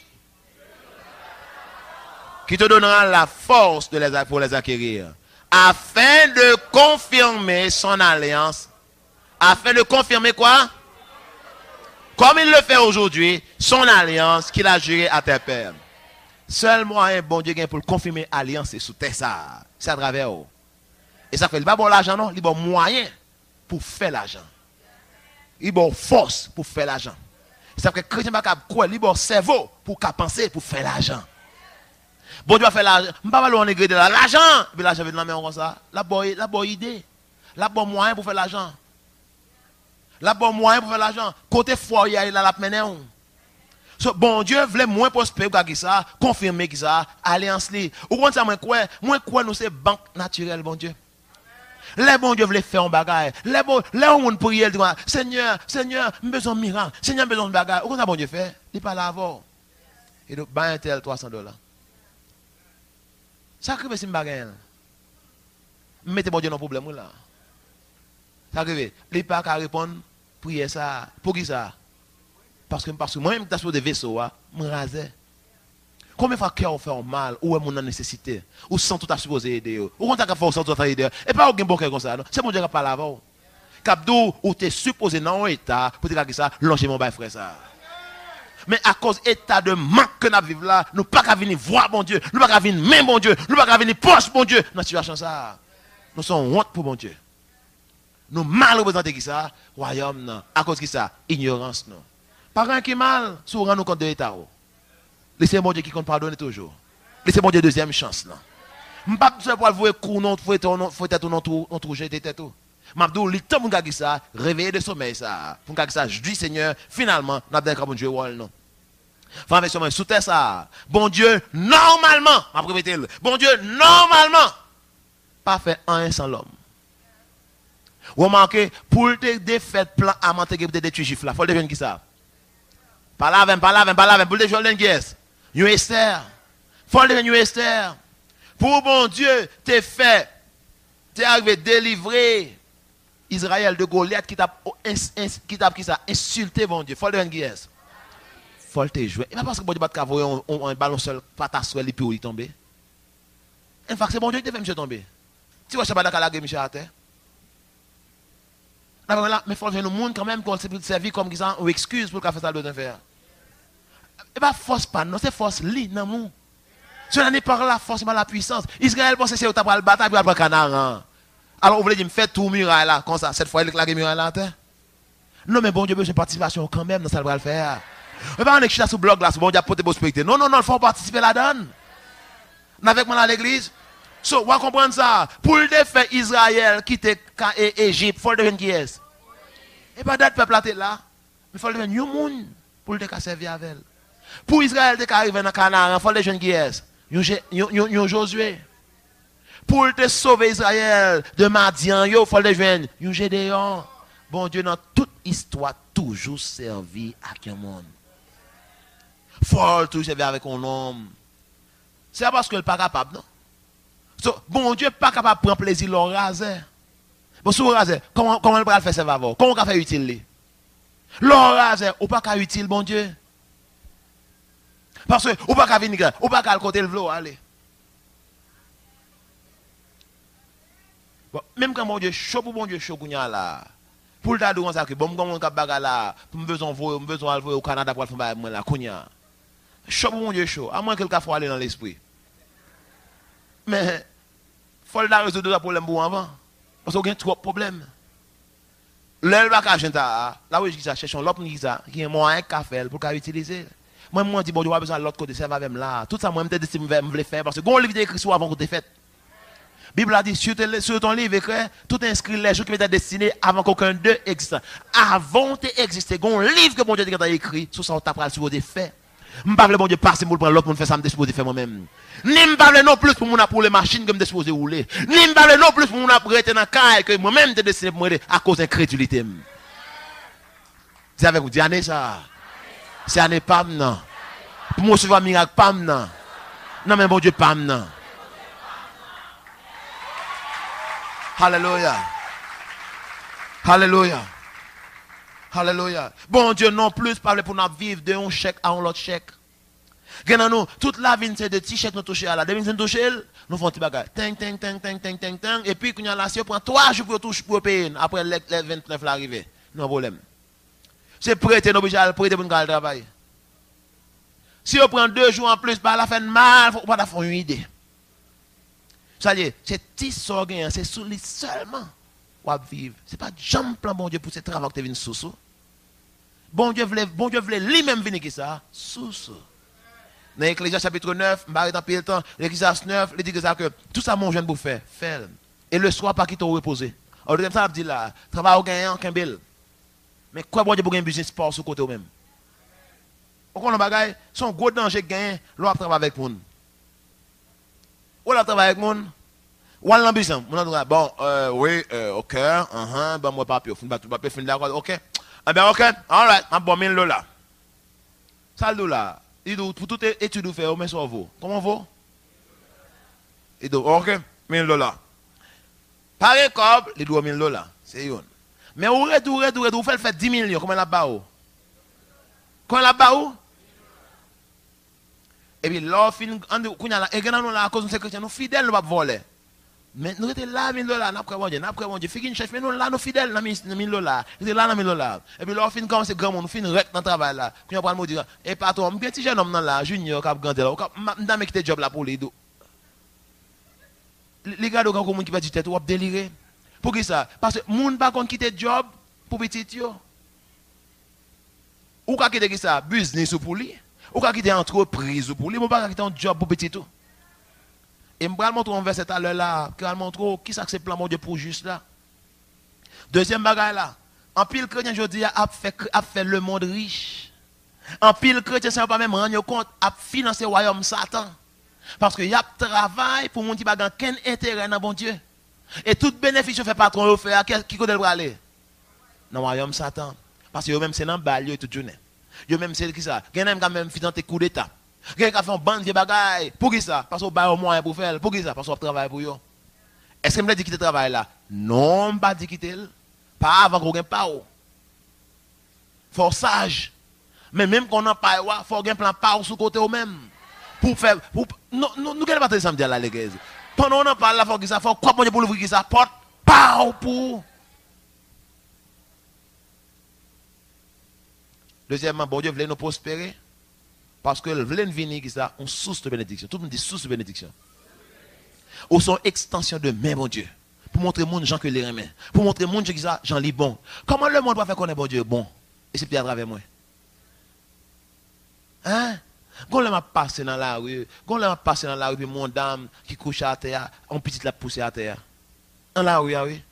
qui te donnera la force pour les acquérir. Afin de confirmer son alliance. Afin de confirmer quoi? Comme il le fait aujourd'hui, son alliance qu'il a juré à tes pères. Seul moyen, bon Dieu, pour confirmer l'alliance, c'est sous terre ça. C'est à travers eux. Et ça fait, il n'y a pas bon l'argent, non? Il y a bon moyen pour faire l'argent. Il y a bon force pour faire l'argent. Ça fait que chrétien va quoi? Il y a bon cerveau pour penser pour faire l'argent. Bon Dieu va faire l'argent. Je ne vais pas aller de l'argent. Puis l'argent vient de la main comme ça. La bonne idée. La bonne moyen pour faire l'argent. La bonne moyen pour faire l'argent. Côté foyer, il a la mené. So, bon Dieu voulait moins prospérer que ça, confirmer que ça, alliance li. Ou quand ça moi quoi nous c'est banque naturelle bon Dieu. Les bon Dieu voulait faire un bagage. Les on prier dit Seigneur, Seigneur, j'ai besoin de miracle. Seigneur, j'ai besoin de bagage. Ou quand ça bon Dieu fait, il pas là avant. Et donc ba un tel $300. Ça arrive si bagage. Mettez bon Dieu dans problème là. Ça arrive, il pas qu'à répondre prier ça. Pour qui ça? Parce que moi-même, je suis sur des vaisseaux, je me rasais. Combien de fois cœur fait mal, ou est mon nécessité, ou sans tout à supposer aider, ou quand tu as fait sans tout à aider, et pas aucun bon cœur comme ça, c'est mon Dieu qui parle avant. Capdou, ou tu es supposé dans un état, pour te dire ça, longer mon bail frère ça. Mais à cause état de manque que nous vivons là, nous ne pouvons pas venir voir bon Dieu, nous ne pouvons pas venir même bon Dieu, nous ne pouvons pas venir proche bon Dieu, dans cette situation ça. Nous sommes honte pour bon Dieu. Nous mal représenter qui ça, royaume non, à cause qui ça, ignorance non. Parents qui mal, si vous rendez compte de l'état. Laissez mon Dieu qui compte pardonner toujours. Laissez mon Dieu deuxième chance. Je ne peux pas vous écouter, non, faut être non, tout jeter tout. M'abdou, le temps pour gagner ça, réveiller de sommeil ça. Pour gagner ça, je dis Seigneur, finalement, n'a pas bon Dieu wall non. Faut avec sommeil sous terre ça. Bon Dieu, normalement, bon Dieu, normalement, pas fait un sans l'homme. Vous remarquez, pour te défaire plan à monter pour te détruire chiffre là, faut devenir qui ça? Pas là, pour te jouer qui est? New Esther. Faut devenir New Esther. Pour bon Dieu, t'es fait, t'es arrivé délivrer Israël de Goliath qui t'a insulté bon Dieu. Faut devenir qui est? Faut te jouer. Et pas parce que bon Dieu va envoyer un ballon seul, pas ta soeur, et puis où il tombe. En fait, c'est bon Dieu qui te fait monsieur tomber. Tu vois, je ne sais pas la gueule, monsieur à terre. Mais il faut que le monde quand même qu'on s'est servi comme ça, ou excuse pour le faire ça de faire. Et pas force pas, non, c'est force li, non, mon. Ce n'est pas la force, mais la puissance. Israël pense que c'est au tapal le bataille, puis après canard. Alors, vous voulez dire, me faire tout muraille là, comme ça, cette fois, il a la muraille là, Non, mais bon Dieu, besoin de participation quand même dans ça, va le faire. Mais pas on est sur le blog là, c'est bon Dieu, pour te prospecter. Non, non, non, il faut participer là-dedans. Avec moi à l'église. So, on va comprendre ça. Pour le défait Israël quitter Égypte, il faut le devenir qui est. Et pas d'être peuple là. Mais il faut le devenir un monde pour le servir avec elle. Pour Israël qui arrive dans le Canaan, il faut le devenir qui est. Un Josué. Pour te sauver Israël de Madian, il faut le devenir un Gédéon. Bon Dieu, dans toute histoire, toujours servi avec un monde. Il faut toujours servir avec un homme. C'est parce qu'il n'est pas capable, non? So, bon Dieu n'est pas capable de prendre plaisir de le raser. Bon, si vous rasez, comment il va faire ça va voir? Comment on va faire utile? Le raser, ou pas utile, bon Dieu? Parce que, ou pas venir, ou pas le côté le vlo, allez. Bon, même quand mon Dieu chaud pour bon Dieu chaud, là. Pour le tas de ça, que bon, comme on a bagarre là, pour me besoin aller au Canada pour faire moi là, kounya. Chaud pour mon Dieu chaud, à moins que quelqu'un faut aller dans l'esprit. Mais, il faut résoudre le problème pour avant. Parce qu'il y a trop de problèmes. L'elle va cacher ça, là où je dis ça, cherchons l'autre qui a un moyen qu'à faire pour utiliser. Moi, je dis, bon, je vais besoin de l'autre côté, ça va même là. Tout ça, moi, je me le faire parce que, quand on livre écrit sur avant que tu fait. La Bible a dit, sur ton livre écrit, tout inscrit les jours qui étaient destinés avant qu'aucun d'eux existe. Avant d'exister, il y a un livre que mon Dieu a écrit, sur ça, on t'a sur des faits. Je ne parle pas, bon Dieu, passer pour prendre l'autre pour faire ça, je me disposer faire moi-même. Ni me parle non plus pour les machines que je me disposer rouler. Ni me parle non plus pour rester dans le cas que moi-même je destiné pour m'aider à cause d'incrédulité. C'est avec vous, dites ça. C'est année pas maintenant. Pour moi, recevoir un miracle pas maintenant. Non, mais bon Dieu, pas maintenant. Alléluia. Alléluia. Alléluia. Bon Dieu, non plus parler pour nous vivre de un chèque à un autre chèque. Nous, toute la vie, c'est de petits chèques nous toucher à la. Dès que nous toucher, nous faisons des bagages. Tang, tang, tang, tang, tang, tang, tang. Et puis, quand on a la on prend 3 jours pour toucher pour payer. Après, les 29 l'arrivée. Non problème. C'est prêter, nous obligés à prêter pour nous travailler. Si on prend 2 jours en plus, par la fin de mal, il ne faut pas faire une idée. Ça veut dire, c'est petit sorgien, c'est sous lui seulement qu'on va vivre. Ce n'est pas jamais plan bon Dieu pour ce travail que tu viens sous. Bon Dieu voulait lui-même venir qui ça, sous. Dans l'Ecclésiaste chapitre 9, je vais le temps, l'Ecclésiaste 9, il dit que tout ça, mon jeune pour faire, fais. Et le soir, pas quitter au reposer. Alors, le deuxième ça, il dit là, travail au gagnant, qu'un bel. Mais quoi, bon Dieu, pour gagner un business sport sur côté même? Au contraire, bagaille, son gros danger gagner, l'on travaille avec nous. Ou l'on travaille avec nous? Ou l'on business? Bon, oui, ok, bon, moi, papier, fin d'accord, ok. Eh bien, ok, all right, un bon $1000. Ça, là. Pour toute étude faire, mais ça vaut. Comment vaut? Ok, $1000. Par exemple, il doit $1000. C'est une. Mais où vous faites 10 millions, comment la bas où? Comment la bas où? Et puis, là, à cause de ces chrétiens, nous fidèles, nous ne pas voler. Mais nous étions là, $1000, nous Dieu. Figure cherche, mais nous là, nous fidèles, nous $1000. Nous étions là, $1000. Et puis, là, on finit comme c'est grand monde, nous finissons rect dans le travail là. Puis, on va dire, et pas toi, un petit jeune homme là, junior, qui a grandi là, madame qui a job là pour les deux. Les gars, quand on qui va dire tête, on va délirer. Pour qui ça? Parce que moun pas qu'on quitte job pour petit yo. Ou ka quitter ça, business pour lui. Ou ka quitter entreprise pour lui, ou pas quitter un job pour petit tout. Et je vais vous montrer un verset à l'heure là, qui va montrer qui c'est plan mon Dieu pour juste là. Deuxième bagaille là, en pile chrétien aujourd'hui a fait le monde riche. En pile chrétien ça pas même rendre compte a financer le royaume Satan. Parce que y a travail pour mon qui pas aucun intérêt dans bon Dieu. Et tout bénéfice fait patron au fait qui côté le aller dans le royaume Satan. Parce que eux même c'est dans balle toute journée. Yo même c'est qui ça? Gagne même fi dans tes coups d'état. Quelqu'un qui fait un bande de bagaille. Pour qui ça? Parce qu'on a au moyen pour faire. Pour qui ça? Parce qu'on travaille pour eux. Est-ce que je me dit quitter le travail là? Non, je ne pas dit quitter. Pas avant qu'on ait pas. Faut sage. Mais même qu'on n'a pas, il faut un plan pas sous côté au même. Pour faire. Nous ne pas te samedi à la l'église. Pendant qu'on parle là, il faut que ça. Faut quoi pour l'ouvrir ça porte. Pas pour. Deuxièmement, bon Dieu voulait nous prospérer. Parce que le venir qui ça, on source de bénédiction. Tout le monde dit source de bénédiction. Ou son extension de main, mon Dieu. pour montrer au monde gens que les remet. Pour montrer au monde que ça, j'en lis bon. Comment le monde va faire connaître bon Dieu bon? Et c'est peut-être à travers moi. Hein? Quand on m'a passé dans la rue, puis mon dame qui couche à terre, on petite la poussé à terre. Dans la rue, oui.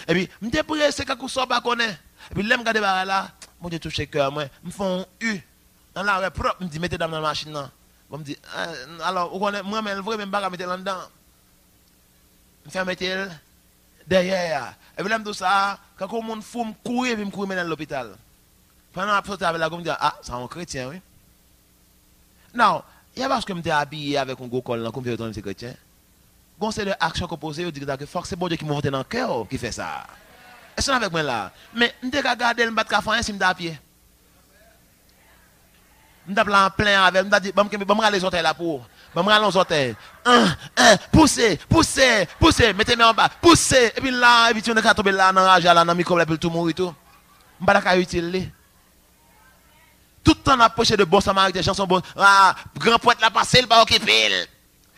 Et puis, je me pressé, c'est quand on sort pas connaît. Et puis, là, je regarde là, mon Dieu touche le cœur, moi, je me fais un U. Dans la rue propre, je me dis, mettez dame dans la machine là. Je me dis, alors, moi, mais je vais mettre là-dedans. Je fais mettre derrière. Et puis, là, je me dis ça, quand on monde fou, je cours, et puis je cours dans l'hôpital. Pendant que je suis avec la gomme, je dis, ah, c'est un chrétien, oui. Non, il y a parce que je suis habillé avec un gros col, comme je suis chrétien. Quand c'est l'action qu'on pose, je dis que c'est bon Dieu qui m'a voté dans le cœur qui fait ça. Est-ce que avec moi là? Mais je vais regarder le battre café si je suis à pied. Je suis en plein avec, je dis, je vais aller les hôtels là pour. Je vais aller aux hôtels. Poussez, mettez-moi en bas, poussez. Et puis là, et puis tu vas tomber là, dans la rage, là, dans le micro, là, puis tout mourir tout. Je ne vais pas utiliser. Tout le temps, on a approché de bon samaritain, chanson bonne. Ah, grand poète l'a passé, il va occuper.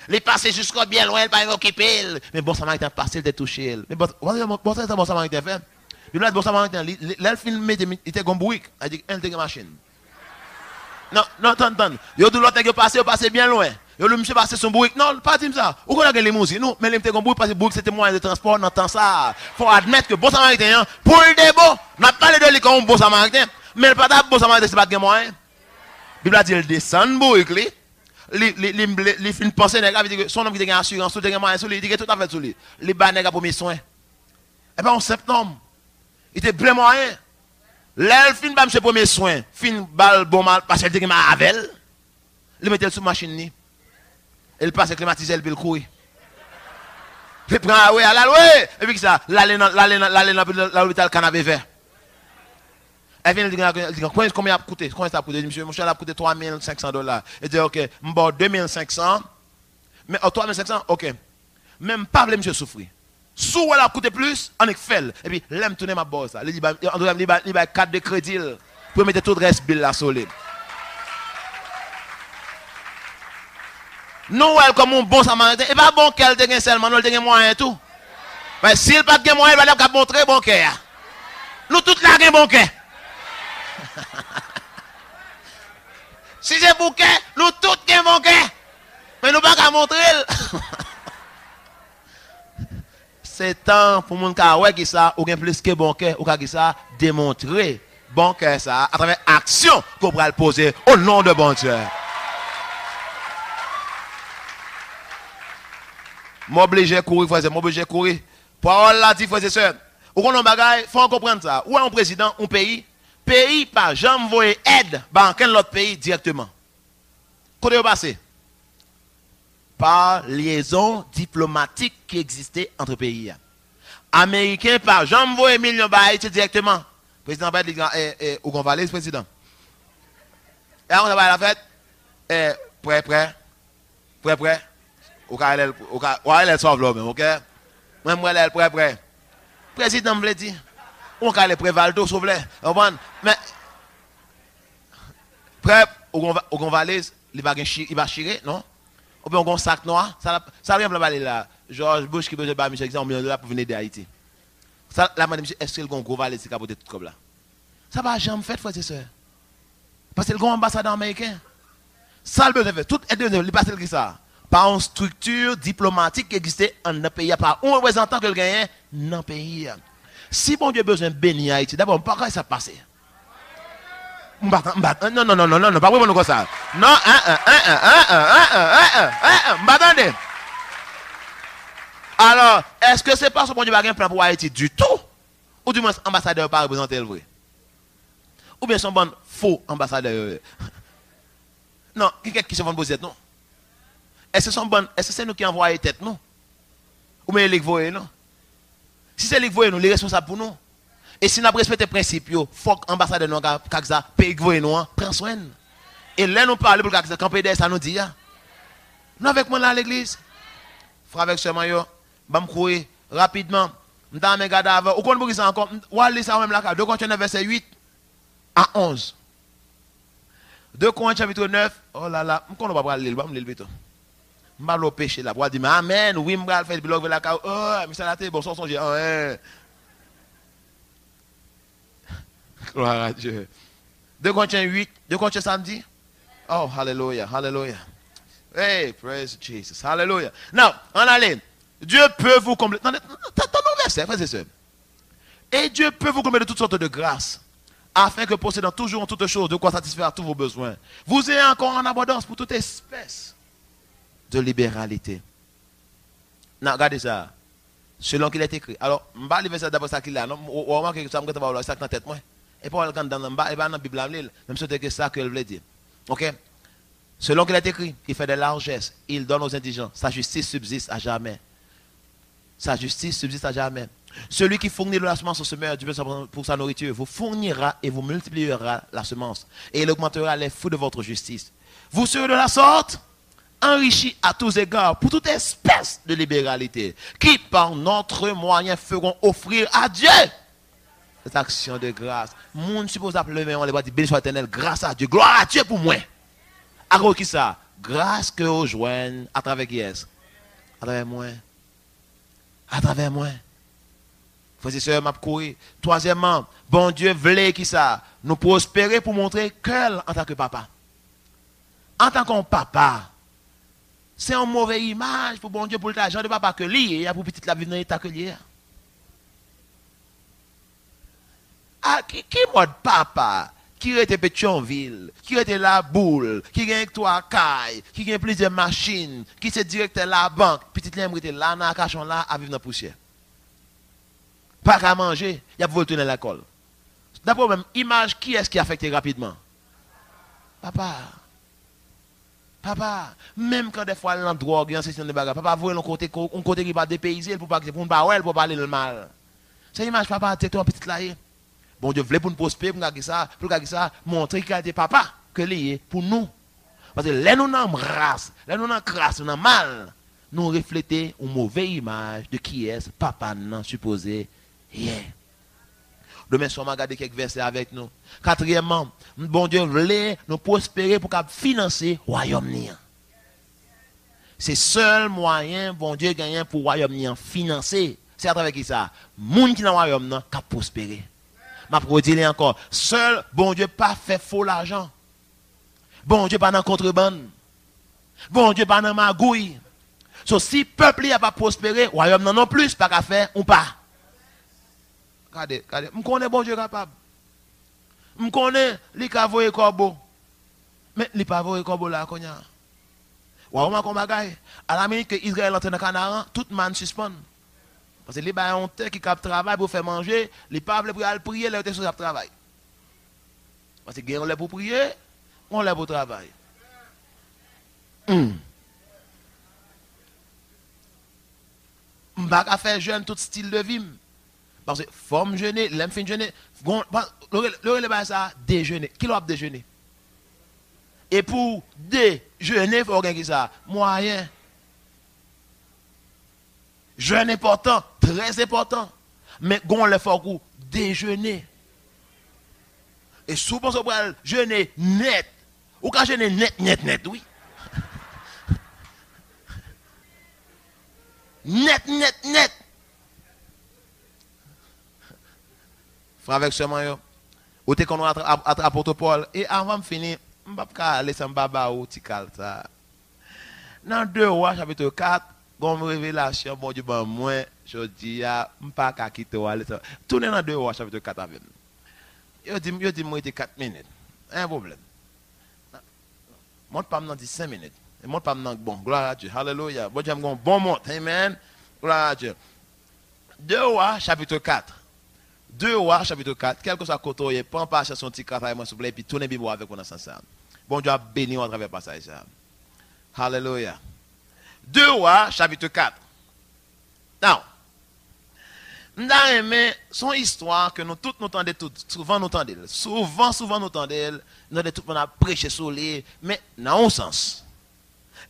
Il est passé jusqu'au bien loin, il va occuper. Mais bon samaritain passé, il t'a touché. Mais bon samaritain fait. Il a bon samaritain, il filmé, il était comme bruit. Il dit, il était une machine. Non, attends. Il a dit, l'autre est passé bien loin. Il a dit, monsieur, passé son bruit. Non, pas dit ça. Où qu'on a gagné les mousilles? Non, mais il était comme bruit parce que bruit, c'était moyen de transport dans le temps ça. Il faut admettre que bon samaritain, pour le débat, on n'a pas de lui comme bon samaritain. Mais le pas bon samaritain, c'est pas de moyen. La Bible a dit, il descend bruit, les films pensés que son homme qui a assurance, tout est moyen sur lui, il dit que tout à fait sur lui. Les banègres pour mes soins. Et bien en septembre, il était plein moyen. Là, fin ba monsieur premier soin, fin bal bon mal parce qu'il était ma avec. Il mettait sur machine ni. Il passe climatisé le courir. Il prend ouais à la ouais et puis ça, l'aller dans l'hôpital canapé vert. Elle vient dire combien a coûté? Combien ça a coûté? Monsieur, mon cher a coûté $3,500. Il dit OK, m'bo 2,500. Mais 3,500, OK. Même pas le monsieur souffrir. Sous elle a coûté plus, on est fait. Et puis, l'aime tourner ma bosse. Il a 4 de crédit pour mettre tout le reste bill là solide. Nous, comme un bon samaritain, et pas bon qu'elle te gagne seulement, nous, elle te gagne moyen tout. Mais s'il pas de moyen, il va montrer bon cœur. Nous, tous là, gagne bon cœur. Si c'est bon cœur, nous, tous gagne bon cœur. Mais nous, pas qu'à montrer. C'est temps pour mon cas ouais qui ça ou bien plus que bon cœur ou qui ça démontrer bon cœur ça à travers action qu'on va le poser au nom de bon Dieu. M'obligé courir frère, m'obligé courir. Parole là dit frère et sœurs. Ou qu'on bagaille, faut comprendre ça. Ou un président un pays pas jamais voyer aide dans quel autre pays directement. Côté au passé par liaison diplomatique qui existait entre pays. Américains par jamais voyer millions d'Haïti directement. Président Biden dit ou qu'on va aller président. Et on va la fête prêt. Ou elle sauve l'homme, OK? Même moi elle prêt. Président me dit on va aller prévaldo sauver. Mais prêt ou qu'on va aller il va chirer, non? Ou bien on a un sac noir, ça rien pour aller là. George Bush qui besoin de Michel $1 million pour venir d'Haïti. Ça la madame est-ce que le gros valet c'est capoter tout comme là. Ça va jamais fait frère et sœur. Parce que le grand ambassadeur américain. Ça le besoin fait tout est devenu il passe qui ça. Par une structure diplomatique qui existait en un pays par un représentant que le gagne dans le pays. Si bon Dieu besoin de bénir Haïti, d'abord pas ça passer. Non, pas vraiment comme ça. Non, m'attendez. Alors, est-ce que c'est pas ce bon Dieu va un plan pour Haïti du tout? Ou du moins, ambassadeur pas représenter le vrai? Ou bien son bon faux ambassadeur? Non, qui se vend poser non? Est-ce que c'est nous qui envoyons tête non? Ou bien les voyons non? Si c'est les voyons nous, les responsables pour nous. Et si nous respectons les principes, il faut que l'ambassadeur nous Kakza paye nous, prend soin. Et là nous parlons pour Kakza, quand PD ça nous dit. Nous avec moi là à l'église. Frère avec sœur Mayo, je vais courir rapidement. Je vais me garder avant. Ou qu'on ça encore, ou aller ça même là, 2 Corinthiens verset 8 à 11. 2 Corinthiens chapitre 9, oh là là, je ne vais pas aller, je vais aller vite. mal au péché là. Pour dire, amen, oui, je vais faire le blog, la carte. Oh, mais ça là, bon, son j'ai. Gloire à Dieu. 2 Corinthiens 8, 2 Corinthiens samedi. Oh, hallelujah, hallelujah. Hey, praise Jesus, hallelujah. Now, on allait. Dieu peut vous combler. T'as mon verset, frères et sœurs. Et Dieu peut vous combler de toutes sortes de grâces, afin que possédant toujours en toutes choses de quoi satisfaire tous vos besoins, vous ayez encore en abondance pour toute espèce de libéralité. Non, regardez ça. Selon qu'il est écrit. Alors, je vais aller ça d'abord ça qu'il a. On remarque que ça me va ça dans la tête moi. Et puis on dans le bas et dans la Bible même si c'est ça qu'elle voulait dire. OK? Selon qu'il est écrit, il fait des largesses, il donne aux indigents. Sa justice subsiste à jamais. Sa justice subsiste à jamais. Celui qui fournit de la semence au semeur du besoin pour sa nourriture vous fournira et vous multipliera la semence. Et il augmentera les fruits de votre justice. Vous serez de la sorte enrichis à tous égards pour toute espèce de libéralité qui par notre moyen feront offrir à Dieu cette action de grâce. Moun suppose appeler on les va dire béni soit l'éternel, grâce à Dieu, gloire à Dieu pour moi. À cause qui ça? Grâce que vous joignez à travers qui est? À travers moi. À travers moi. Frères et sœurs, m'a couru. Troisièmement, bon Dieu voulait qui ça? Nous prospérer pour montrer qu'elle en tant que papa. En tant qu'on papa, c'est une mauvaise image pour bon Dieu pour l'argent de papa que lui, et pour petite la vie dans l'état que lui. Ah, qui mode papa? Qui était Pétionville, qui était la boule, qui gagne 3 cailles, qui gagne plusieurs machines, qui est directeur de la banque, petite lèvre était là, dans la cachon là, à vivre dans la poussière. Pas qu'à manger, il y a pour retourner à l'école. D'abord même, image qui est-ce qui a affecté rapidement? Papa. Papa. Même quand des fois, il y a une drogue, il y a une session de bagarre, papa, vous voyez, on côté qui va dépayser, pour ne pas parler le mal. C'est l'image, papa, tu es un petit là. Bon Dieu voulait pour nous prospérer, pour ça, montrer qu'il était papa, que lui est pour nous. Parce que là nous avons race, là nous avons crasse, nous avons mal. Nous reflétons une mauvaise image de qui est papa non supposé. Demain soir, on va regarder quelques versets avec nous. Quatrièmement, bon Dieu voulait nous prospérer pour financer le royaume. C'est le seul moyen, bon Dieu gagne pour le royaume financer. C'est à travers qui ça? Moun qui dans le royaume qui a prospéré. Ma dire encore, seul bon Dieu pas fait faux l'argent. Bon Dieu pas dans contrebande. Bon Dieu pas dans magouille. So, si le peuple n'a pas prospéré, le royaume non plus, pas qu'à faire ou pas. Regardez, je connais bon Dieu capable. Je connais les cavots corbeau. Mais les pavots corbeau là, qu'on y a. Ou à la minute que Israël entre dans le Canaan, tout le monde suspend. Parce que les gens ont qui cap travail pour faire manger, les peuples pour aller prier, les gens sur travail. Parce que on les pour prier, on les pour travail. On va pas faire jeûne tout style de vie. Parce que forme jeûner, l'aime fin jeûner, le ça déjeuner. Qui doit déjeuner? Et pour déjeuner, il faut gagner ça moyen. Jeûne important, très important. Mais gon le faut déjeuner. Et souvent on peut jeûner net. Ou quand jeûner net, oui. Net. Frère avec ce maillot. Ou t'es qu'on à apôtre Paul. Et avant de finir, je ne vais pas laisser un baba ou tikal ça. Dans 2 Rois chapitre 4, comme révélation, bon Dieu, ben moi, je dis, je ne vais pas quitter. Tournez dans 2 Rois chapitre 4 avec nous. Je dis, moi, il 4 minutes. Un problème. Monte pas dans 5 minutes. Monte pas dans bon. Gloire à Dieu. Alléluia. Bon Dieu, bon monte. Amen. Gloire à Dieu. 2 Rois chapitre 4. 2 Rois chapitre 4. Quel que soit le côté, prends pas son petit travail, s'il vous plaît, et puis tournez Bible avec vous dans ce sens. Bon Dieu a béni à travers le passage. Alléluia. 2 Rois chapitre 4. Now, nous avons aimé son histoire que nous tous nous entendons, souvent nous entendons. Souvent nous entendons. Nous avons tout le monde prêché sur lui, mais dans un sens.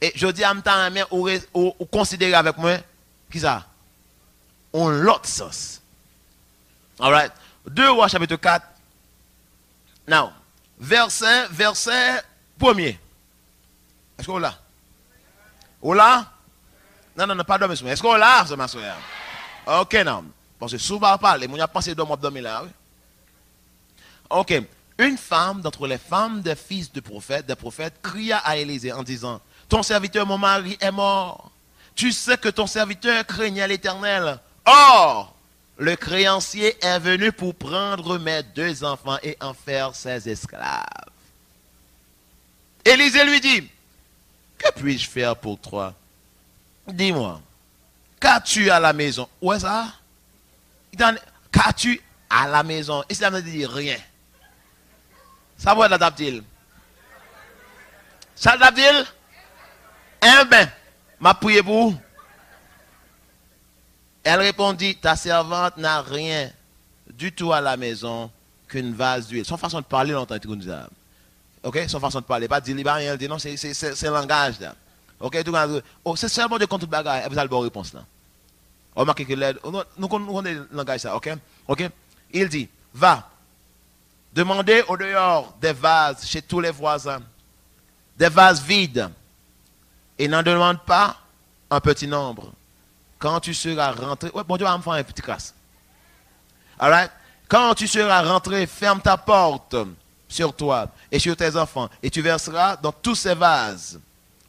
Et je dis à m'entendre, ou considérer avec moi, qui ça? En l'autre sens. Alright. 2 Rois chapitre 4. Now, verset 1er. Est-ce que vous là? Ou là? Non, non, non, pas dormir. Est-ce qu'on là, c'est ma soeur? Ok, non. Parce que souvent, parler, on a pensé dormir là, oui. Ok. Une femme d'entre les femmes des fils des prophètes, cria à Élisée en disant, ton serviteur, mon mari, est mort. Tu sais que ton serviteur craignait l'Éternel. Or, le créancier est venu pour prendre mes 2 enfants et en faire ses esclaves. Élisée lui dit, que puis-je faire pour toi? Dis-moi, qu'as-tu à la maison? Où est ça? Qu'as-tu à la maison? Et ça me dit rien. Ça va l'adapter. Ça l'adapter? Eh bien, m'a prié pour vous. Elle répondit, ta servante n'a rien du tout à la maison qu'une vase d'huile. Son façon de parler, longtemps, tu nous ça. Ok? Son façon de parler. Pas dire libanien, elle dit non, c'est le langage là. Ok? Oh, c'est seulement de contre tout bagage. Vous avez la bonne réponse là. Remarquez que nous connaissons le langage ça. Ok? Ok? Il dit, va. Demandez au dehors des vases chez tous les voisins. Des vases vides. Et n'en demande pas un petit nombre. Quand tu seras rentré, ouais, bon Dieu va me faire un petit casse. Alright? Quand tu seras rentré, ferme ta porte sur toi et sur tes enfants, et tu verseras dans tous ces vases,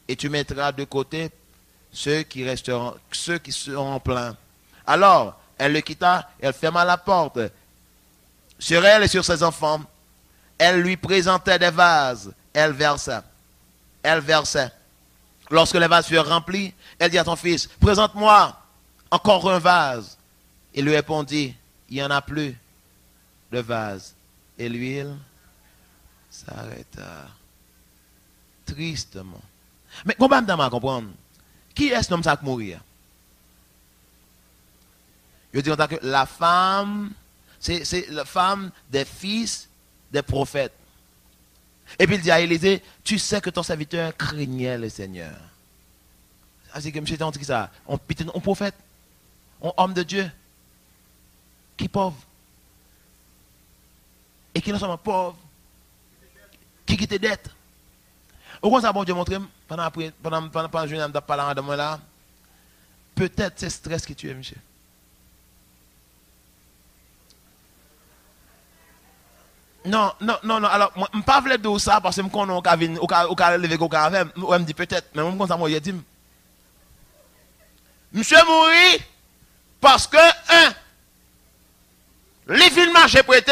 et tu mettras de côté ceux qui seront pleins. Alors, elle le quitta, elle ferma la porte sur elle et sur ses enfants. Elle lui présentait des vases, elle versait. Lorsque les vases furent remplis, elle dit à son fils, présente-moi encore un vase. Il lui répondit, il n'y en a plus de vase. Et l'huile s'arrêta tristement. Mais comment je comprendre? Qui est ce homme qui mourir? Je dis que la femme, c'est la femme des fils des prophètes. Et puis il dit à Élisée, tu sais que ton serviteur craignait le Seigneur. C'est que monsieur dit ça, on prophète, on homme de Dieu, qui est pauvre. Et qui non seulement pauvre, qui quitte dette. Au contraire, ça bon Dieu montre pendant le journée de parler de moi là, peut-être c'est stress que tu es, monsieur. Non, alors, je ne peux pas dire ça parce que je connais au cas lever au cas avec, je me dis peut-être, mais je ça, moi, je dis, monsieur mourit parce que, les films marché prêté,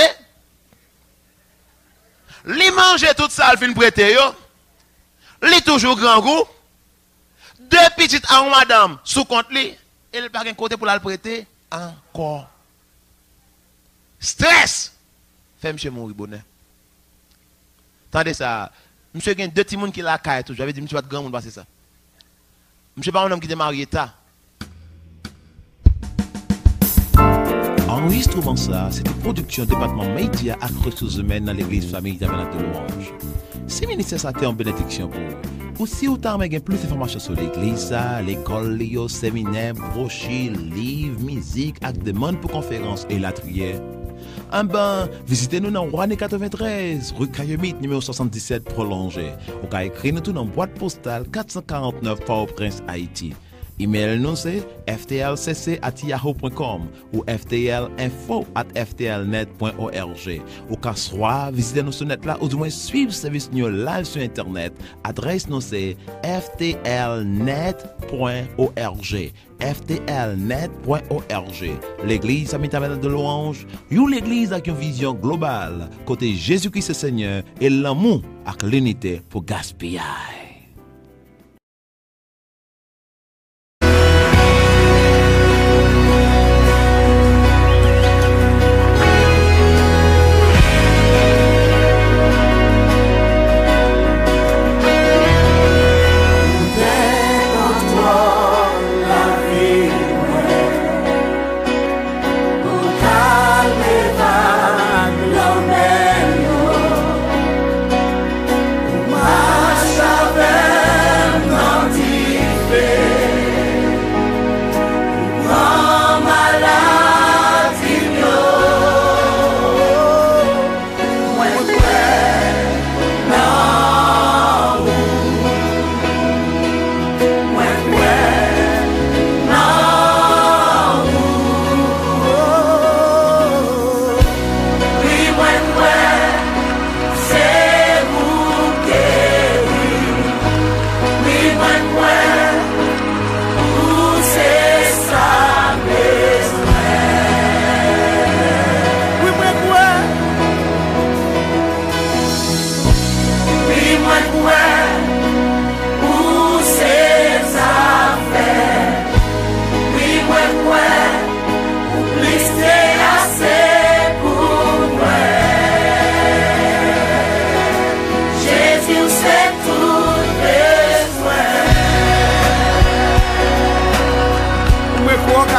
les manger tout ça, le film prêté, les toujours grand goût, 2 petites à madame sous compte lui, et il n'a pas de côté pour la prêter encore. Stress! Fait monsieur mourir bonheur. Attendez ça. Monsieur a 2 petits monde qui la caille toujours. J'avais dit monsieur pas de grand monde passer ça. Monsieur pas un homme qui est marié ta. Enregistrement ça, c'est une production département média et ressources humaines dans l'église famille Tabernacle de Louange. Si ministère ça en bénédiction pour vous. Ou si vous avez plus d'informations sur l'église, l'école, les séminaires, brochures, livres, musique, et demande pour conférences et la trière. Ben, visitez-nous dans Rouanet 93, rue Cayemite, numéro 77 prolongé. Ou qu'à écrire nous tout dans boîte postale 449 Port-au-Prince, Haïti. Email nous c'est ftlcc@yahoo.com ou ftlinfo@ftlnet.org. Ou qu'à soit visitez nous sur net là ou du moins suivre service nous live sur internet. Adresse nous c'est ftlnet.org. ftlnet.org. L'église Amis Tabernacle de Louange, une église avec une vision globale côté Jésus-Christ Seigneur et l'amour avec l'unité pour gaspiller. Shall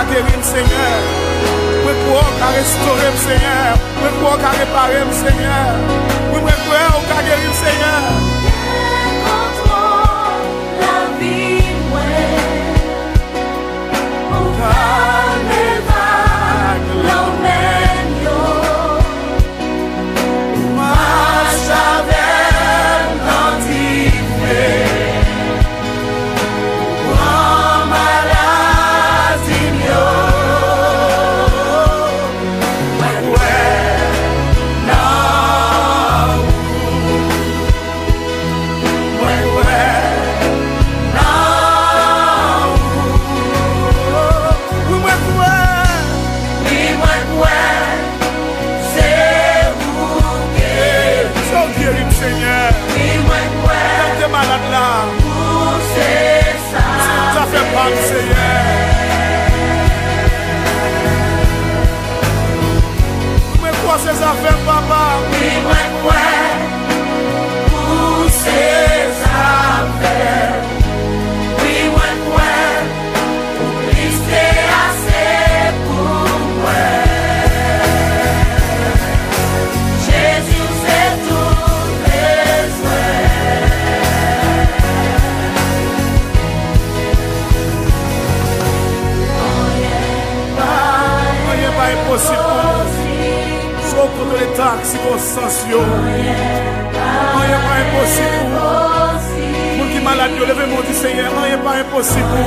qu'à guérir, Seigneur. Oui, pour qu'à restaurer, Seigneur. Oui, pour qu'à réparer, Seigneur. Oui, pour qu'à guérir, Seigneur. La vie, ses affaires, papa. Oui, moi, pour ses affaires. Oui, moi, pour lister assez pour moi. Jésus, c'est tout besoin. Rien pas impossible. Sauf pour les taxes, circonstances, rien pas impossible. Pour qui malade, levez-moi du Seigneur, rien pas impossible.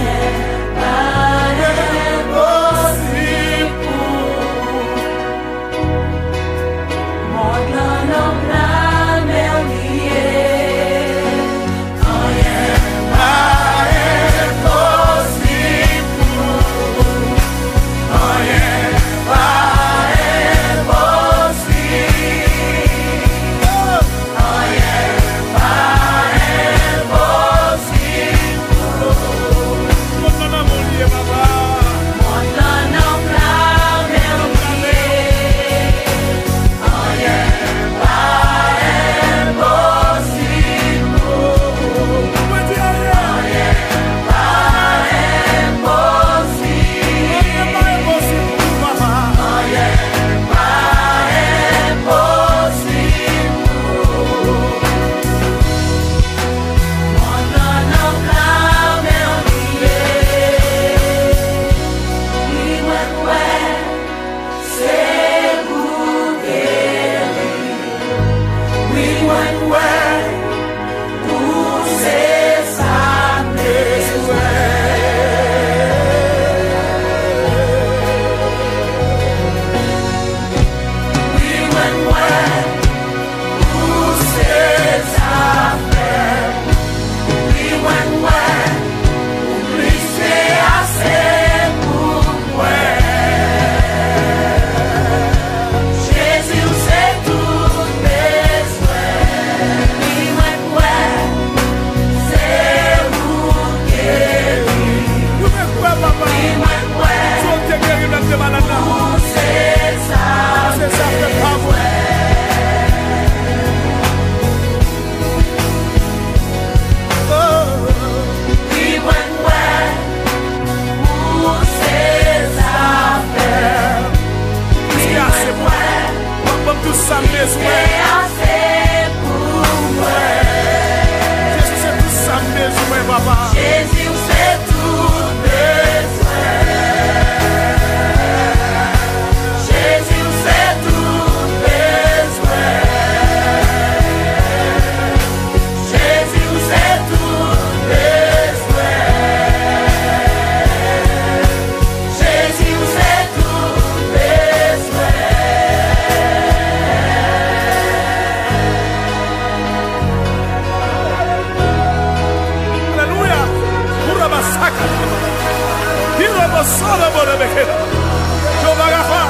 Jehovah Rapha,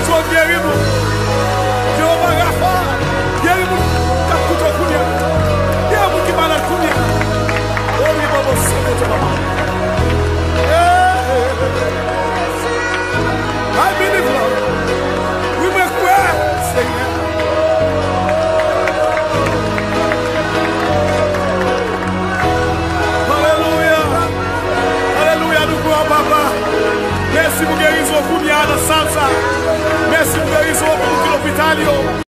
sois guéri nous.